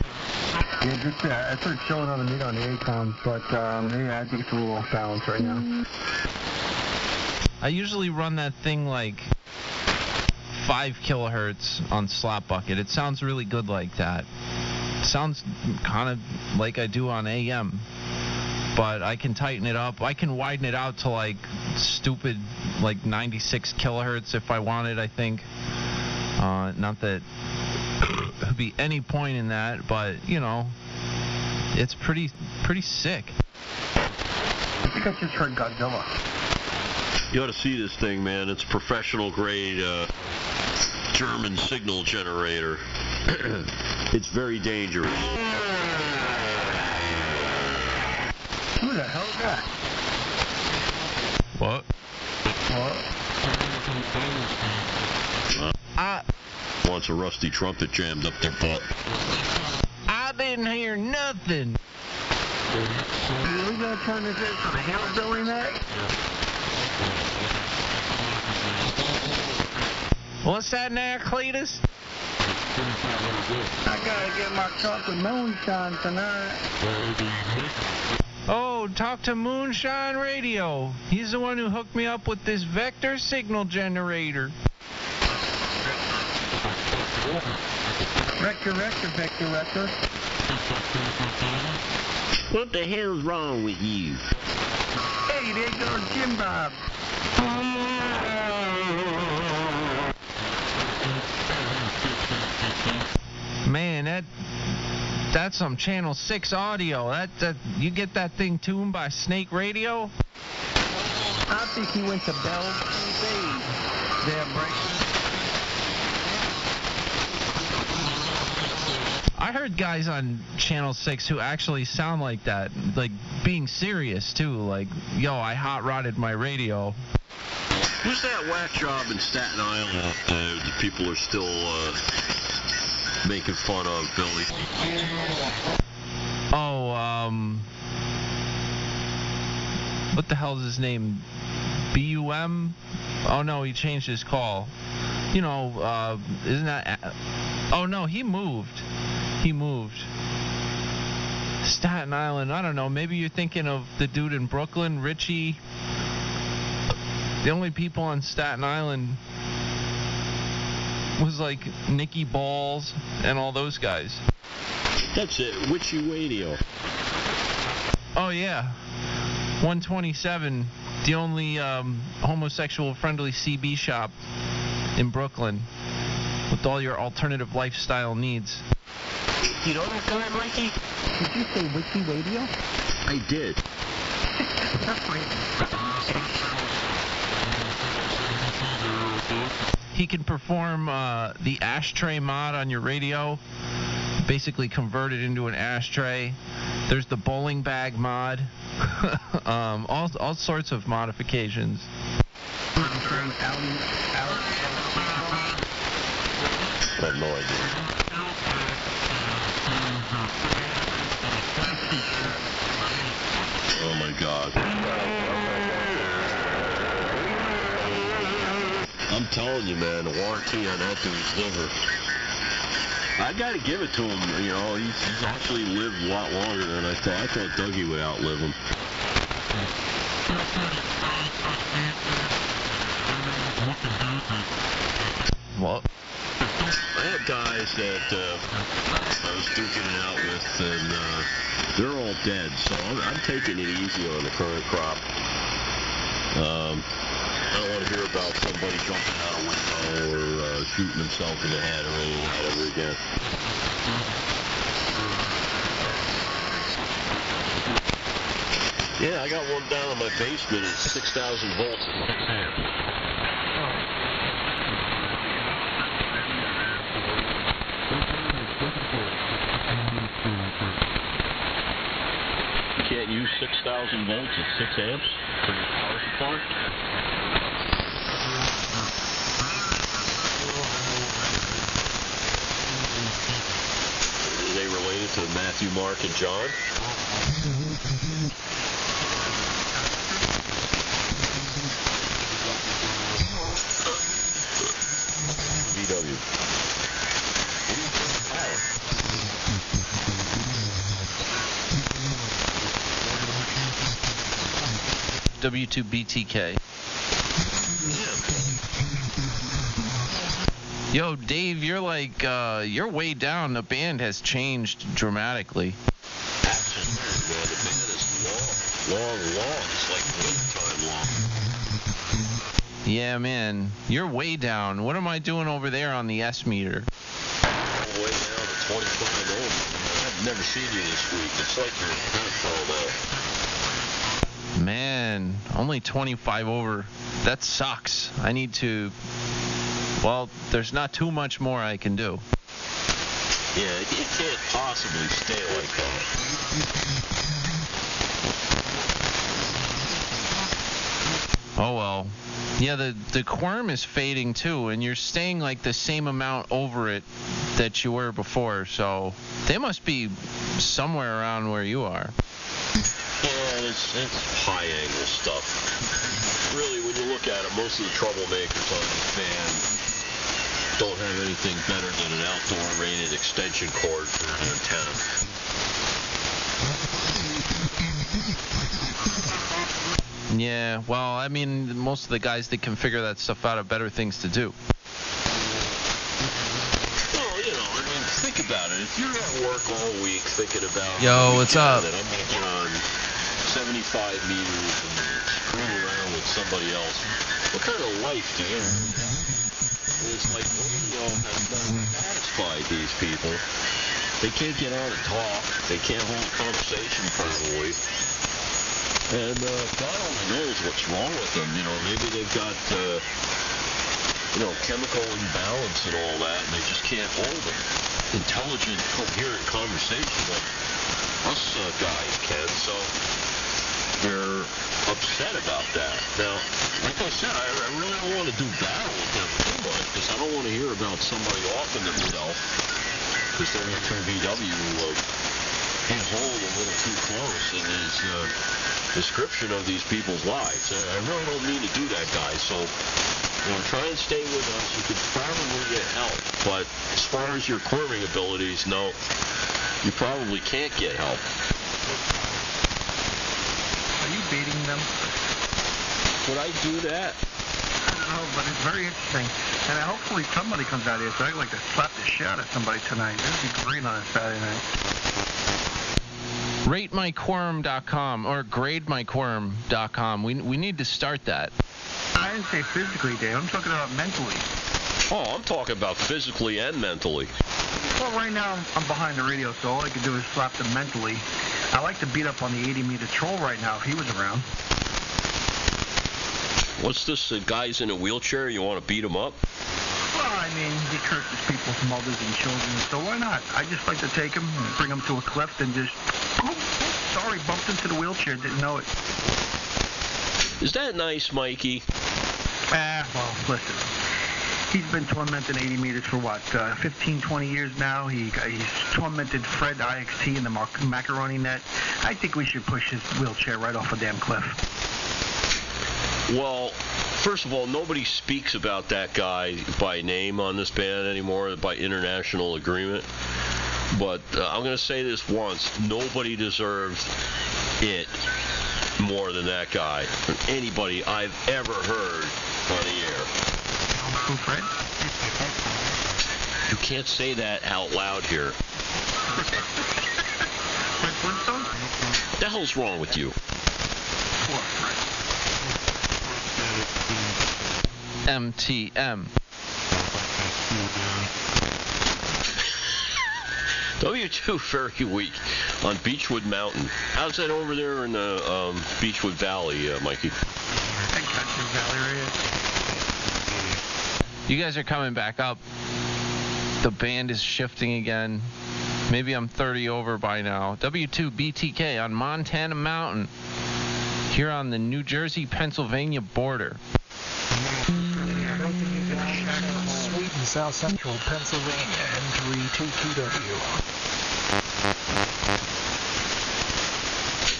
Yeah, just I started showing on the meter on the ACOM, but yeah, I think it's a little off balance right now. I usually run that thing like 5 kilohertz on Slot Bucket. It sounds really good like that. It sounds kind of like I do on AM. But I can tighten it up. I can widen it out to like stupid, like 96 kilohertz if I wanted, I think. Not that there'd be any point in that, but, you know, it's pretty sick. I think I just heard Godzilla. You ought to see this thing, man. It's professional grade German signal generator. It's very dangerous. Who the hell is that? What? Wants a rusty trumpet jammed up their butt. I didn't hear nothing. Are we gonna turn this into the hillbilly night? What's that now, Cletus? I gotta get my chocolate moonshine tonight. Oh, talk to Moonshine Radio. He's the one who hooked me up with this vector signal generator. Rector. What the hell's wrong with you? Hey, there goes Jim Bob. Man, that's some Channel 6 audio. That you get that thing tuned by Snake Radio? I think he went to Bell's TV. Damn right. I heard guys on Channel 6 who actually sound like that, like being serious too, like, yo, I hot rodded my radio. Who's that whack job in Staten Island out there that people are still making fun of, Billy? Oh, what the hell's his name? BUM? Oh no, he changed his call. You know, isn't that... Oh no, he moved. Staten Island, I don't know, maybe you're thinking of the dude in Brooklyn, Richie. The only people on Staten Island was like Nicky Balls and all those guys. That's it, Witchy Radio. Oh yeah, 127, the only homosexual friendly CB shop in Brooklyn with all your alternative lifestyle needs. You know that guy, Mikey? Did you say Witchy Radio? I did. That's right. He can perform the ashtray mod on your radio, basically convert it into an ashtray. There's the bowling bag mod, all sorts of modifications. I have no idea. Oh my God. I'm telling you, man, the warranty on that dude's liver. I gotta give it to him, you know, he's actually lived a lot longer than I thought. I thought Dougie would outlive him. What? I had guys that I was duking it out with, and they're all dead, so I'm taking it easy on the current crop. I don't want to hear about somebody jumping out a window or shooting himself in the head or anything like that ever again. Yeah, I got one down in my basement. It's 6,000 volts. You can't use 6,000 volts at 6 amps for your power supply? Are they related to Matthew, Mark, and John? VW. W2BTK. Yo, Dave, you're like, you're way down. The band has changed dramatically. Absolutely, man. The band is long. It's like winter time long. Yeah, man. You're way down. What am I doing over there on the S meter? All the way down to 25 over. I've never seen you this week. It's like you're kind of thrown out. Man, only 25 over. That sucks. I need to... Well, there's not too much more I can do. Yeah, you can't possibly stay like that. Oh, well. Yeah, the quorum is fading, too, and you're staying like the same amount over it that you were before, so they must be somewhere around where you are. Yeah, it's high-angle stuff. Really, when you look at it, most of the troublemakers on this band don't have anything better than an outdoor rated extension cord for an antenna. Yeah, well, I mean, most of the guys that can figure that stuff out have better things to do. Well, you know, I mean, think think about it. If you're at work all week thinking about, yo, what's up? That I'm going to get on 75 meters and screw around with somebody else, what kind of life do you have? It's like radio has never satisfied these people. They can't get on and talk. They can't hold a conversation personally. And God only knows what's wrong with them. You know, maybe they've got, chemical imbalance and all that, and they just can't hold an intelligent, coherent conversation like us guys can. So they're upset about that. Now, like I said, I really don't want to do battle with them too much, because I don't want to hear about somebody offing themselves because their VW hit home a little too close in his description of these people's lives. I really don't mean to do that, guys. So, try and stay with us. You could probably get help, but as far as your quirming abilities, no, you probably can't get help. Are you beating them? Would I do that? I don't know, but it's very interesting. And hopefully somebody comes out here. So I'd like to slap the shit out of somebody tonight. This would be great on a Saturday night. RateMyQuorm.com or GradeMyQuorm.com. We need to start that. I didn't say physically, Dave. I'm talking about mentally. Oh, I'm talking about physically and mentally. Well, right now I'm behind the radio, so all I can do is slap them mentally. I like to beat up on the 80-meter troll right now if he was around. What's this, guy's in a wheelchair? You want to beat him up? Well, I mean, he curses people's mothers and children, so why not? I just like to take him and bring him to a cliff and just... Oh, sorry, bumped into the wheelchair, didn't know it. Is that nice, Mikey? Well, listen. He's been tormenting 80 meters for what, 15, 20 years now. He's tormented Fred IXT in the macaroni net. I think we should push his wheelchair right off a damn cliff. Well, first of all, nobody speaks about that guy by name on this band anymore, by international agreement. But I'm going to say this once. Nobody deserves it more than that guy, or anybody I've ever heard on the air. Who, Fred? You can't say that out loud here. Fred Flintstone? What the hell's wrong with you? What, Fred? MTM. W2 very weak on Beechwood Mountain. How's that over there in the Beechwood Valley, Mikey? I got you, Valley. You guys are coming back up. The band is shifting again. Maybe I'm 30 over by now. W2 BTK on Montana Mountain. Here on the New Jersey-Pennsylvania border. Sweet and South Central Pennsylvania, N3TQW.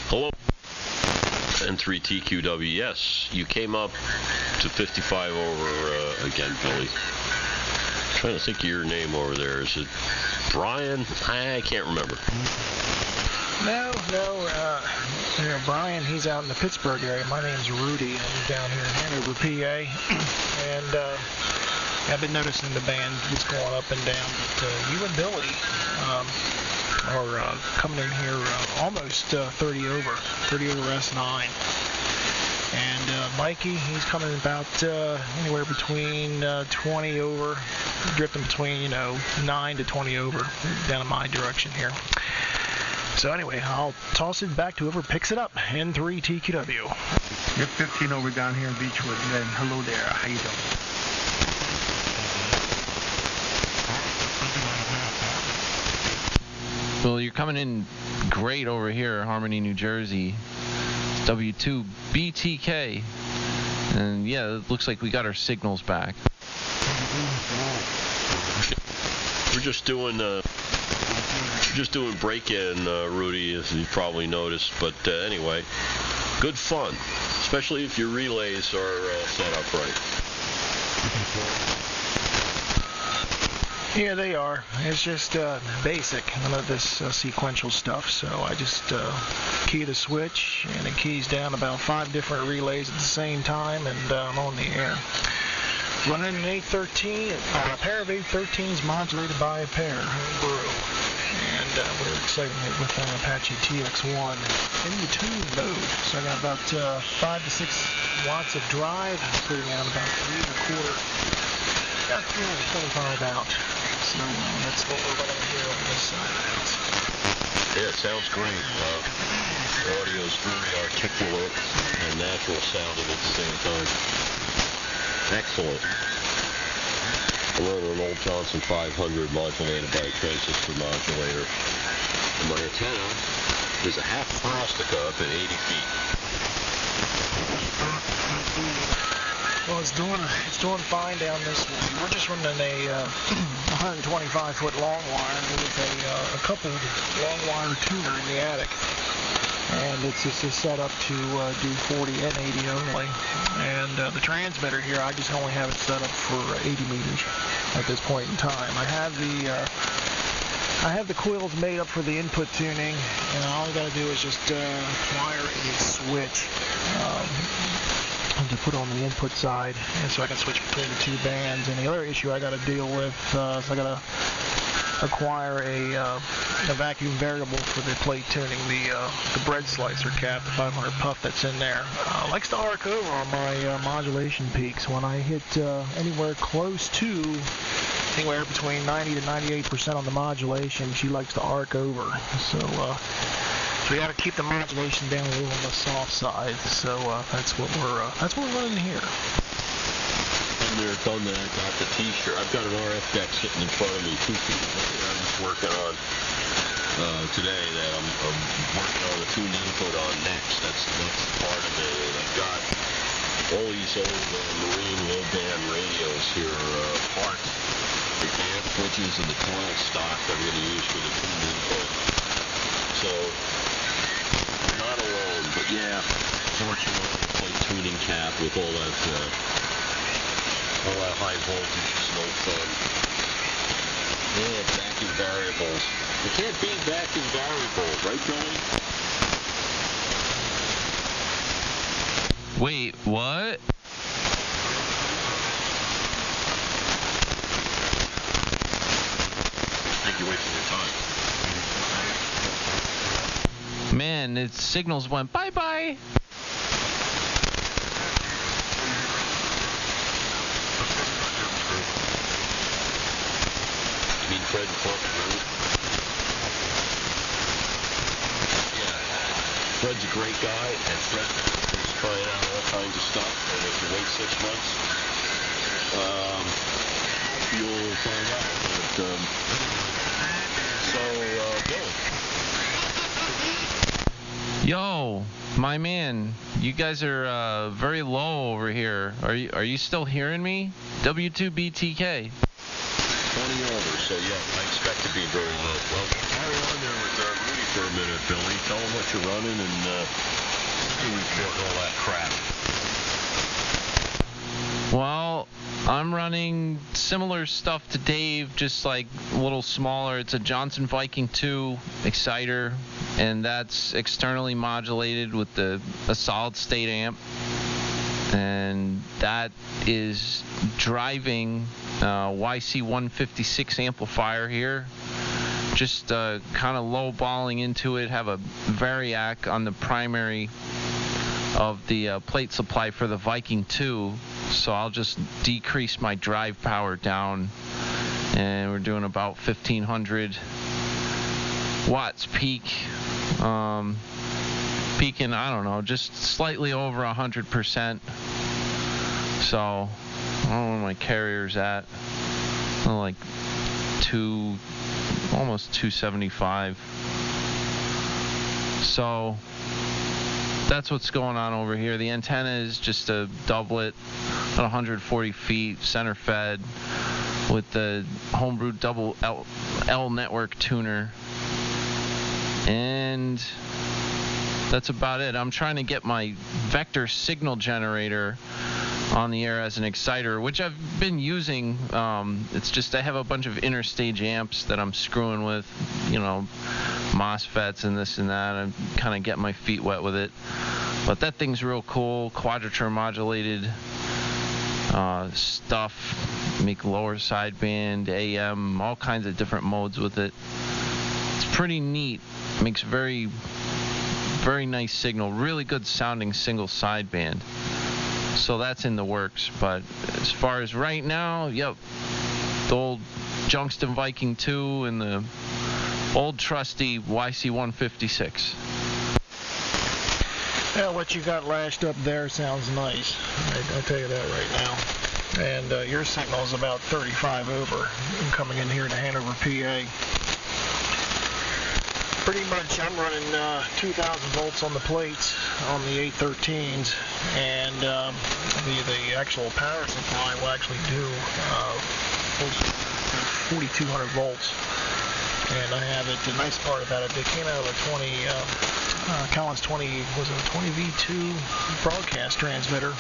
Hello, N3TQW. Yes, you came up to 55 over again, Billy. I'm trying to think of your name over there. Is it Brian? I can't remember. No, Brian, he's out in the Pittsburgh area. My name's Rudy, and I'm down here in Hanover, PA. And I've been noticing the band is going up and down. But you and Billy are coming in here almost 30 over S9. And Mikey, he's coming about anywhere between 20 over, drifting between 9 to 20 over down in my direction here. So anyway, I'll toss it back to whoever picks it up. N3TQW. You're 15 over down here in Beechwood, and hello there. How you doing? Well, you're coming in great over here, Harmony, New Jersey. W2 BTK. And yeah, it looks like we got our signals back. We're just doing break-in, Rudy, as you probably noticed. But anyway, good fun, especially if your relays are set up right. Yeah, they are. It's just basic, none of this sequential stuff. So I just key the switch, and it keys down about 5 different relays at the same time, and I'm on the air. Running an 813, a pair of 813s modulated by a pair, homebrew. And we're exciting it with an Apache TX1 in the tune mode. So I got about 5 to 6 watts of drive, putting out about 3 1/4. Got 325 out. So that's what we're running here on this side of the house. Yeah, it sounds great. The audio is very articulate and natural sounding at the same time. Excellent. I'm running an old Johnson 500 modulated by a transistor modulator. And my antenna is a half parastica up at 80 feet. Well, it's doing fine down this way. We're just running a 125-foot long wire with a coupled long wire tuner in the attic. And it's just set up to do 40 and 80 only. And the transmitter here, I just only have it set up for 80 meters at this point in time. I have the coils made up for the input tuning, and all I got to do is just wire a switch to put on the input side, and so I can switch between the two bands. And the other issue I got to deal with, so I got to acquire a vacuum variable for the plate tuning, the bread slicer cap, the 500 puff that's in there. Likes to arc over on my modulation peaks. When I hit anywhere close to anywhere between 90 to 98% on the modulation, she likes to arc over. So we got to keep the modulation down a little on the soft side. So that's what we're running here. There, done that, got the t-shirt. I've got an RF deck sitting in front of me, 2 feet away that I'm just working on today, that I'm working on the tuned input on next. That's part of it. And I've got all these old Marine low-band radios here, parts, the amp switches and the coil stock that I'm going to use for the tuned input. So, I'm not alone, but yeah, fortunately, I play tuning cap with all that high voltage is no fun. Yeah, vacuum variables. You can't beat vacuum variables, right, Johnny? Wait, what? I think you're wasting your time. Man, its signals went bye-bye. Fred Corporate Group. Yeah. Fred's a great guy, and Fred is trying out all kinds of stuff, and if you wait 6 months, you'll find out. But, Yo, my man, you guys are very low over here. Are you still hearing me? W2BTK. 20 over, so yeah, I expect to be very low. Well, carry on there with Rudy for a minute, Billy. Tell him what you're running and report all that crap. Well, I'm running similar stuff to Dave, just like a little smaller. It's a Johnson Viking 2 exciter, and that's externally modulated with a solid state amp. And that is driving YC156 amplifier here. Just kind of low balling into it. Have a variac on the primary of the plate supply for the Viking 2. So I'll just decrease my drive power down. And we're doing about 1500 watts peak. Peaking, I don't know, just slightly over 100%. So, I don't know where my carrier's at. Like almost 275. So, that's what's going on over here. The antenna is just a doublet at 140 feet, center fed, with the homebrew double L network tuner. And that's about it. I'm trying to get my vector signal generator on the air as an exciter, which I've been using. It's just I have a bunch of interstage amps that I'm screwing with, MOSFETs and this and that. I'm kind of getting my feet wet with it. But that thing's real cool, quadrature modulated. stuff, make lower sideband, AM, all kinds of different modes with it. It's pretty neat. Makes very, very nice signal. Really good sounding single sideband. So that's in the works. But as far as right now, yep, the old Junkston Viking 2 and the old trusty YC156. Yeah, what you got lashed up there sounds nice. I'll tell you that right now. And your signal is about 35 over coming in here to Hanover, PA. Pretty much I'm running 2,000 volts on the plates on the 813s, and the actual power supply will actually do 4,200 volts. And I have it, the nice part about it, they came out of a Collins 20, was it a 20V2 broadcast transmitter.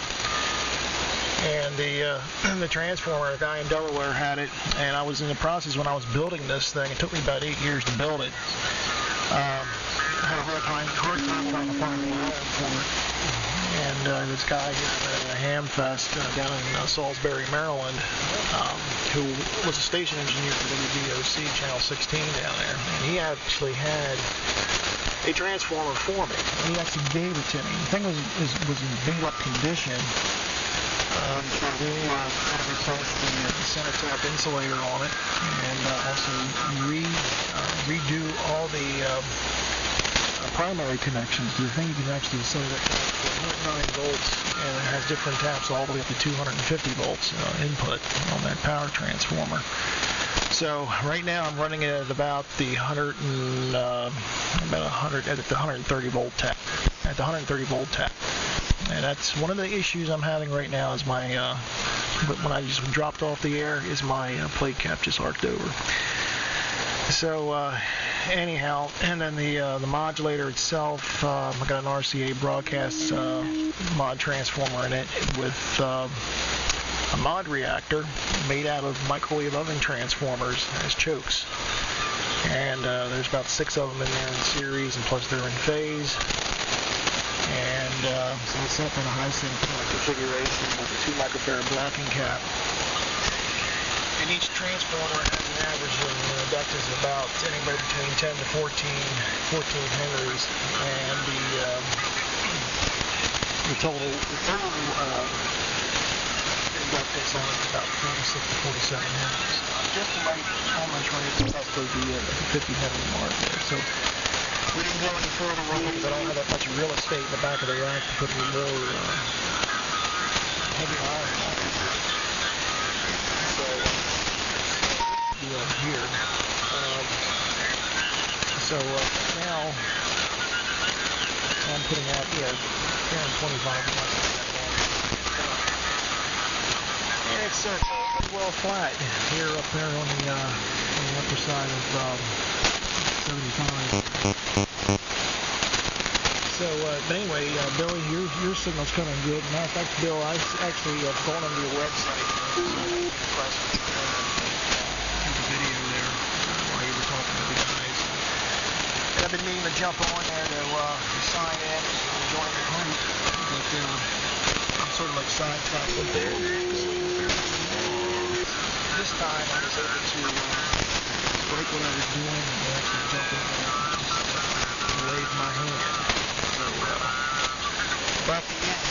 And the transformer, a guy in Delaware had it, and I was in the process when I was building this thing. It took me about 8 years to build it. I had a hard time trying to find the iron for it. And this guy at a Hamfest down in Salisbury, Maryland, who was a station engineer for WDOC Channel 16 down there, and he actually had a transformer for me. And he actually gave it to me. The thing was in beat-up condition. So we replaced the center tap insulator on it, and also redo all the primary connections. The thing you can actually set it at 109 volts, and it has different taps all the way up to 250 volts input on that power transformer. So right now I'm running it at about the 130 volt tap. At the 130 volt tap. And that's one of the issues I'm having right now is my, when I just dropped off the air, is my plate cap just arced over. So anyhow, and then the modulator itself, I got an RCA broadcast mod transformer in it with a mod reactor made out of microwave oven transformers as chokes. And there's about 6 of them in there in series, and plus they're in phase. And so it's up in a high center configuration with a 2 microfarad blocking cap. And each transformer has an average of inductance of about anywhere between 10 to 14 henries. And the total inductance on it is about 46 to 47 henries. Just about almost right at the 50 henry mark there. So we didn't go any further with it because I don't have that much real estate in the back of the rack to put any more heavy iron on it. So, here. Now, I'm putting out, 325 watts. And it's well flat here up there on the upper side of 75. So, but anyway, Billy, your signal's coming good. Matter of fact, Bill, I've actually gone onto your website. The video there while you were talking to the guys. And I've been meaning to jump on there to sign in and join the group, but I'm sort of like sidetracked with there. This time I was able to break what I was doing and actually jump in there and raise my hand. So, about the end,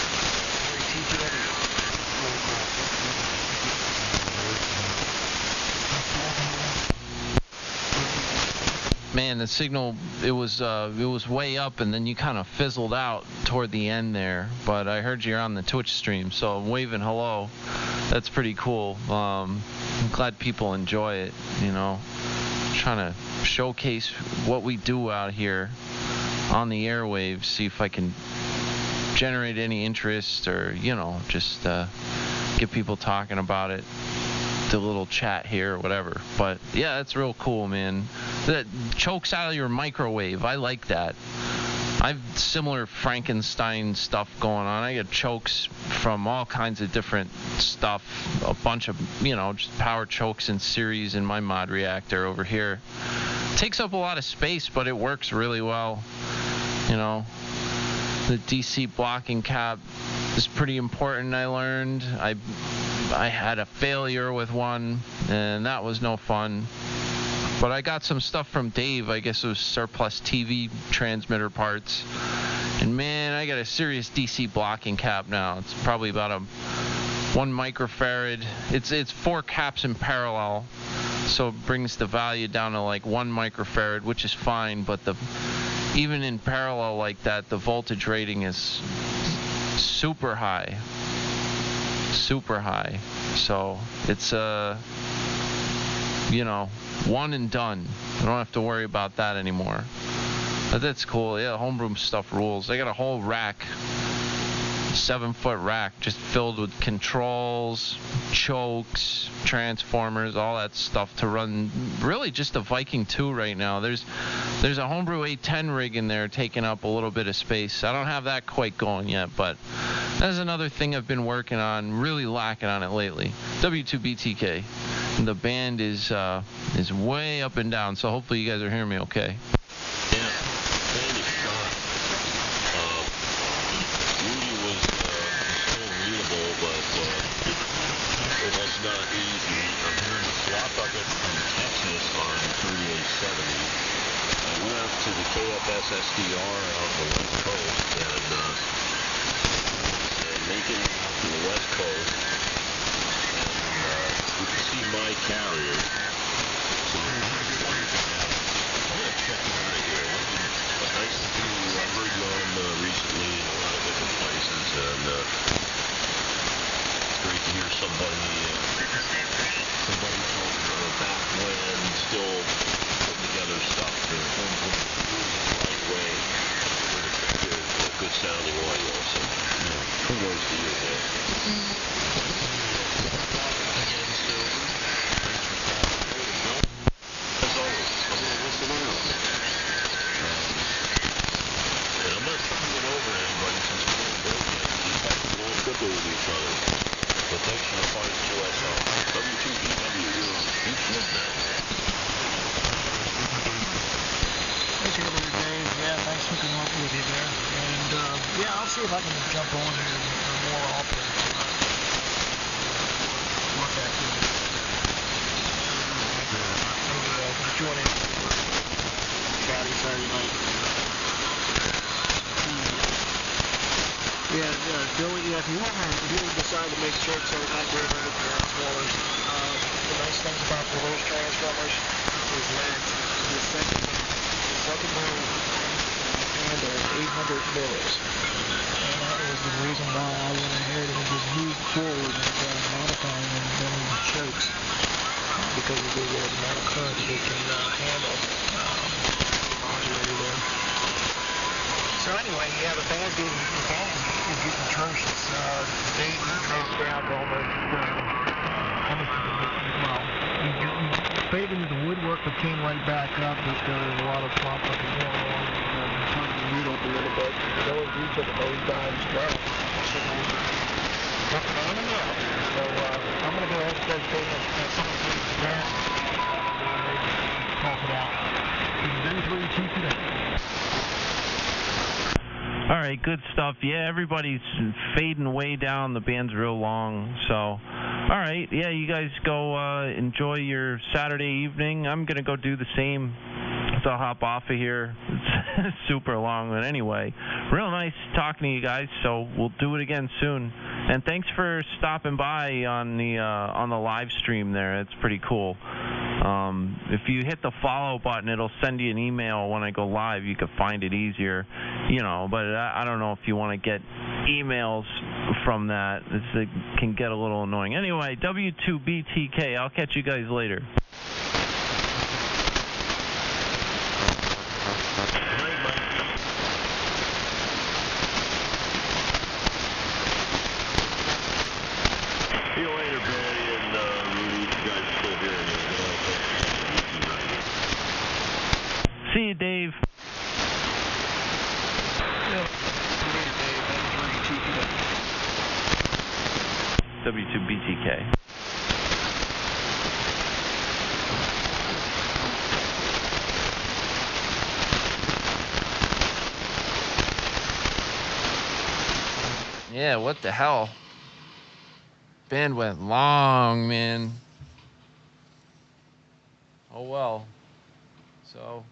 we teach it everything. Man, the signal, it was way up, and then you kind of fizzled out toward the end there. But I heard you're on the Twitch stream, so I'm waving hello. That's pretty cool. I'm glad people enjoy it, trying to showcase what we do out here on the airwaves, see if I can generate any interest or, just get people talking about it, do a little chat here or whatever. But yeah, that's real cool, man. That chokes out of your microwave. I like that. I've similar Frankenstein stuff going on. I get chokes from all kinds of different stuff, a bunch of, just power chokes in series in my mod reactor over here. Takes up a lot of space, but it works really well. The DC blocking cap is pretty important, I learned. I had a failure with one, and that was no fun. But I got some stuff from Dave. I guess it was surplus TV transmitter parts. And man, I got a serious DC blocking cap now. It's probably about a 1 microfarad. It's 4 caps in parallel, so it brings the value down to like 1 microfarad, which is fine. But even in parallel like that, the voltage rating is super high. Super high. So it's one and done. I don't have to worry about that anymore. But that's cool. Yeah, homebrew stuff rules. I got a whole rack, 7-foot rack, just filled with controls, chokes, transformers, all that stuff to run really just a Viking 2 right now. There's a homebrew 810 rig in there taking up a little bit of space. I don't have that quite going yet, but that's another thing I've been working on, really lacking on it lately. W2BTK. The band is way up and down, so hopefully you guys are hearing me okay. Yeah, band is shot. Rudy was still readable, but that's not easy. I'm hearing the flop of it from Texas on 3870. I went to the KFS SDR out on the West Coast, and making it out to the West Coast. You can see my carrier. So I'm going to check it out of here. Nice to do. I've heard you on recently in a lot of different places, and it's great to hear somebody from the back when still putting together stuff to the right way with effective, good sounding audio. So, kudos to you there. With each other. But thanks for the fight, QSL. W2BW, each one now. Thanks, Dave. Yeah, thanks for hooking up with you there. And, yeah, I'll see if I can jump on here more often. Look at you. Maybe join in Saturday night. Yeah, Billy, if you decide to make shirts that are not very good transformers, the nice things about those transformers is that the secondary handle is 800 mils. And that was the reason why I went ahead and just moved forward and modifying them in the shirts. Because of the amount of current they can handle. Modulator there. So anyway, yeah, the band is getting atrocious. They drove down almost, he faded into the woodwork but came right back up, but there was a lot of flop up and going on. Trying to mute up a little bit. Those we took a nose dive as well. Working on and out. So I'm going to go ahead and start taking some of the band and talk it out. It's been 3-2 today. All right, good stuff. Yeah, everybody's fading way down. The band's real long. So, all right. Yeah, you guys go enjoy your Saturday evening. I'm going to go do the same. So I'll hop off of here. It's super long. But anyway, real nice talking to you guys. So we'll do it again soon. And thanks for stopping by on the live stream there. It's pretty cool. If you hit the follow button, it'll send you an email when I go live. You can find it easier, but I don't know if you want to get emails from that. It can get a little annoying. Anyway, W2BTK. I'll catch you guys later. See you later, Billy and Rudy. You guys are still here. See you, Dave. W2BTK. Yeah, what the hell? Band went long, man. Oh well. So,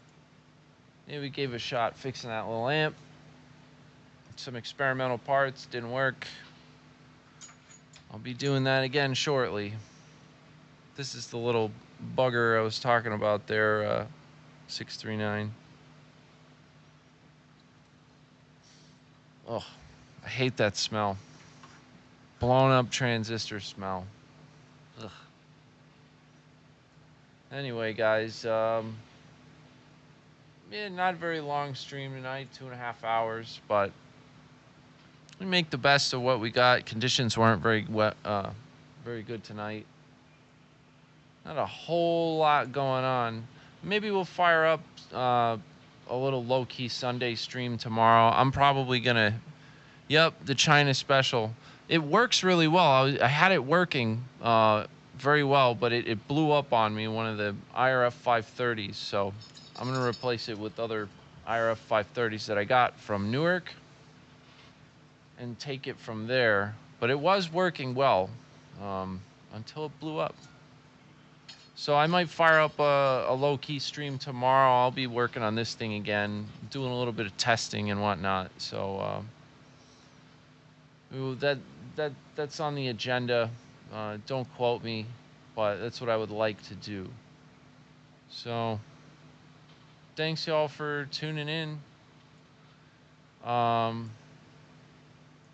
yeah, we gave a shot fixing that little amp. Some experimental parts didn't work. I'll be doing that again shortly. This is the little bugger I was talking about there, 639. Oh, I hate that smell. Blown up transistor smell. Ugh. Anyway, guys, yeah, not a very long stream tonight, 2.5 hours, but we make the best of what we got. Conditions weren't very good tonight. Not a whole lot going on. Maybe we'll fire up a little low-key Sunday stream tomorrow. I'm probably gonna, the China special. It works really well. I had it working very well, but it blew up on me, one of the IRF 530s. So I'm gonna replace it with other IRF 530s that I got from Newark and take it from there. But it was working well until it blew up. So I might fire up a low-key stream tomorrow. I'll be working on this thing again, doing a little bit of testing and whatnot. So that's on the agenda. Don't quote me, but that's what I would like to do. So thanks y'all for tuning in.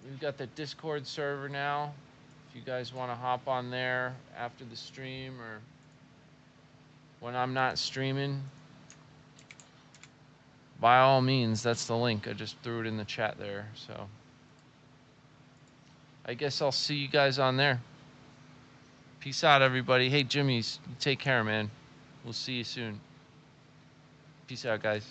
We've got the Discord server now. If you guys want to hop on there after the stream or when I'm not streaming, by all means, that's the link. I just threw it in the chat there. So I guess I'll see you guys on there. Peace out, everybody. Hey, Jimmy's, you take care, man. We'll see you soon. Peace out, guys.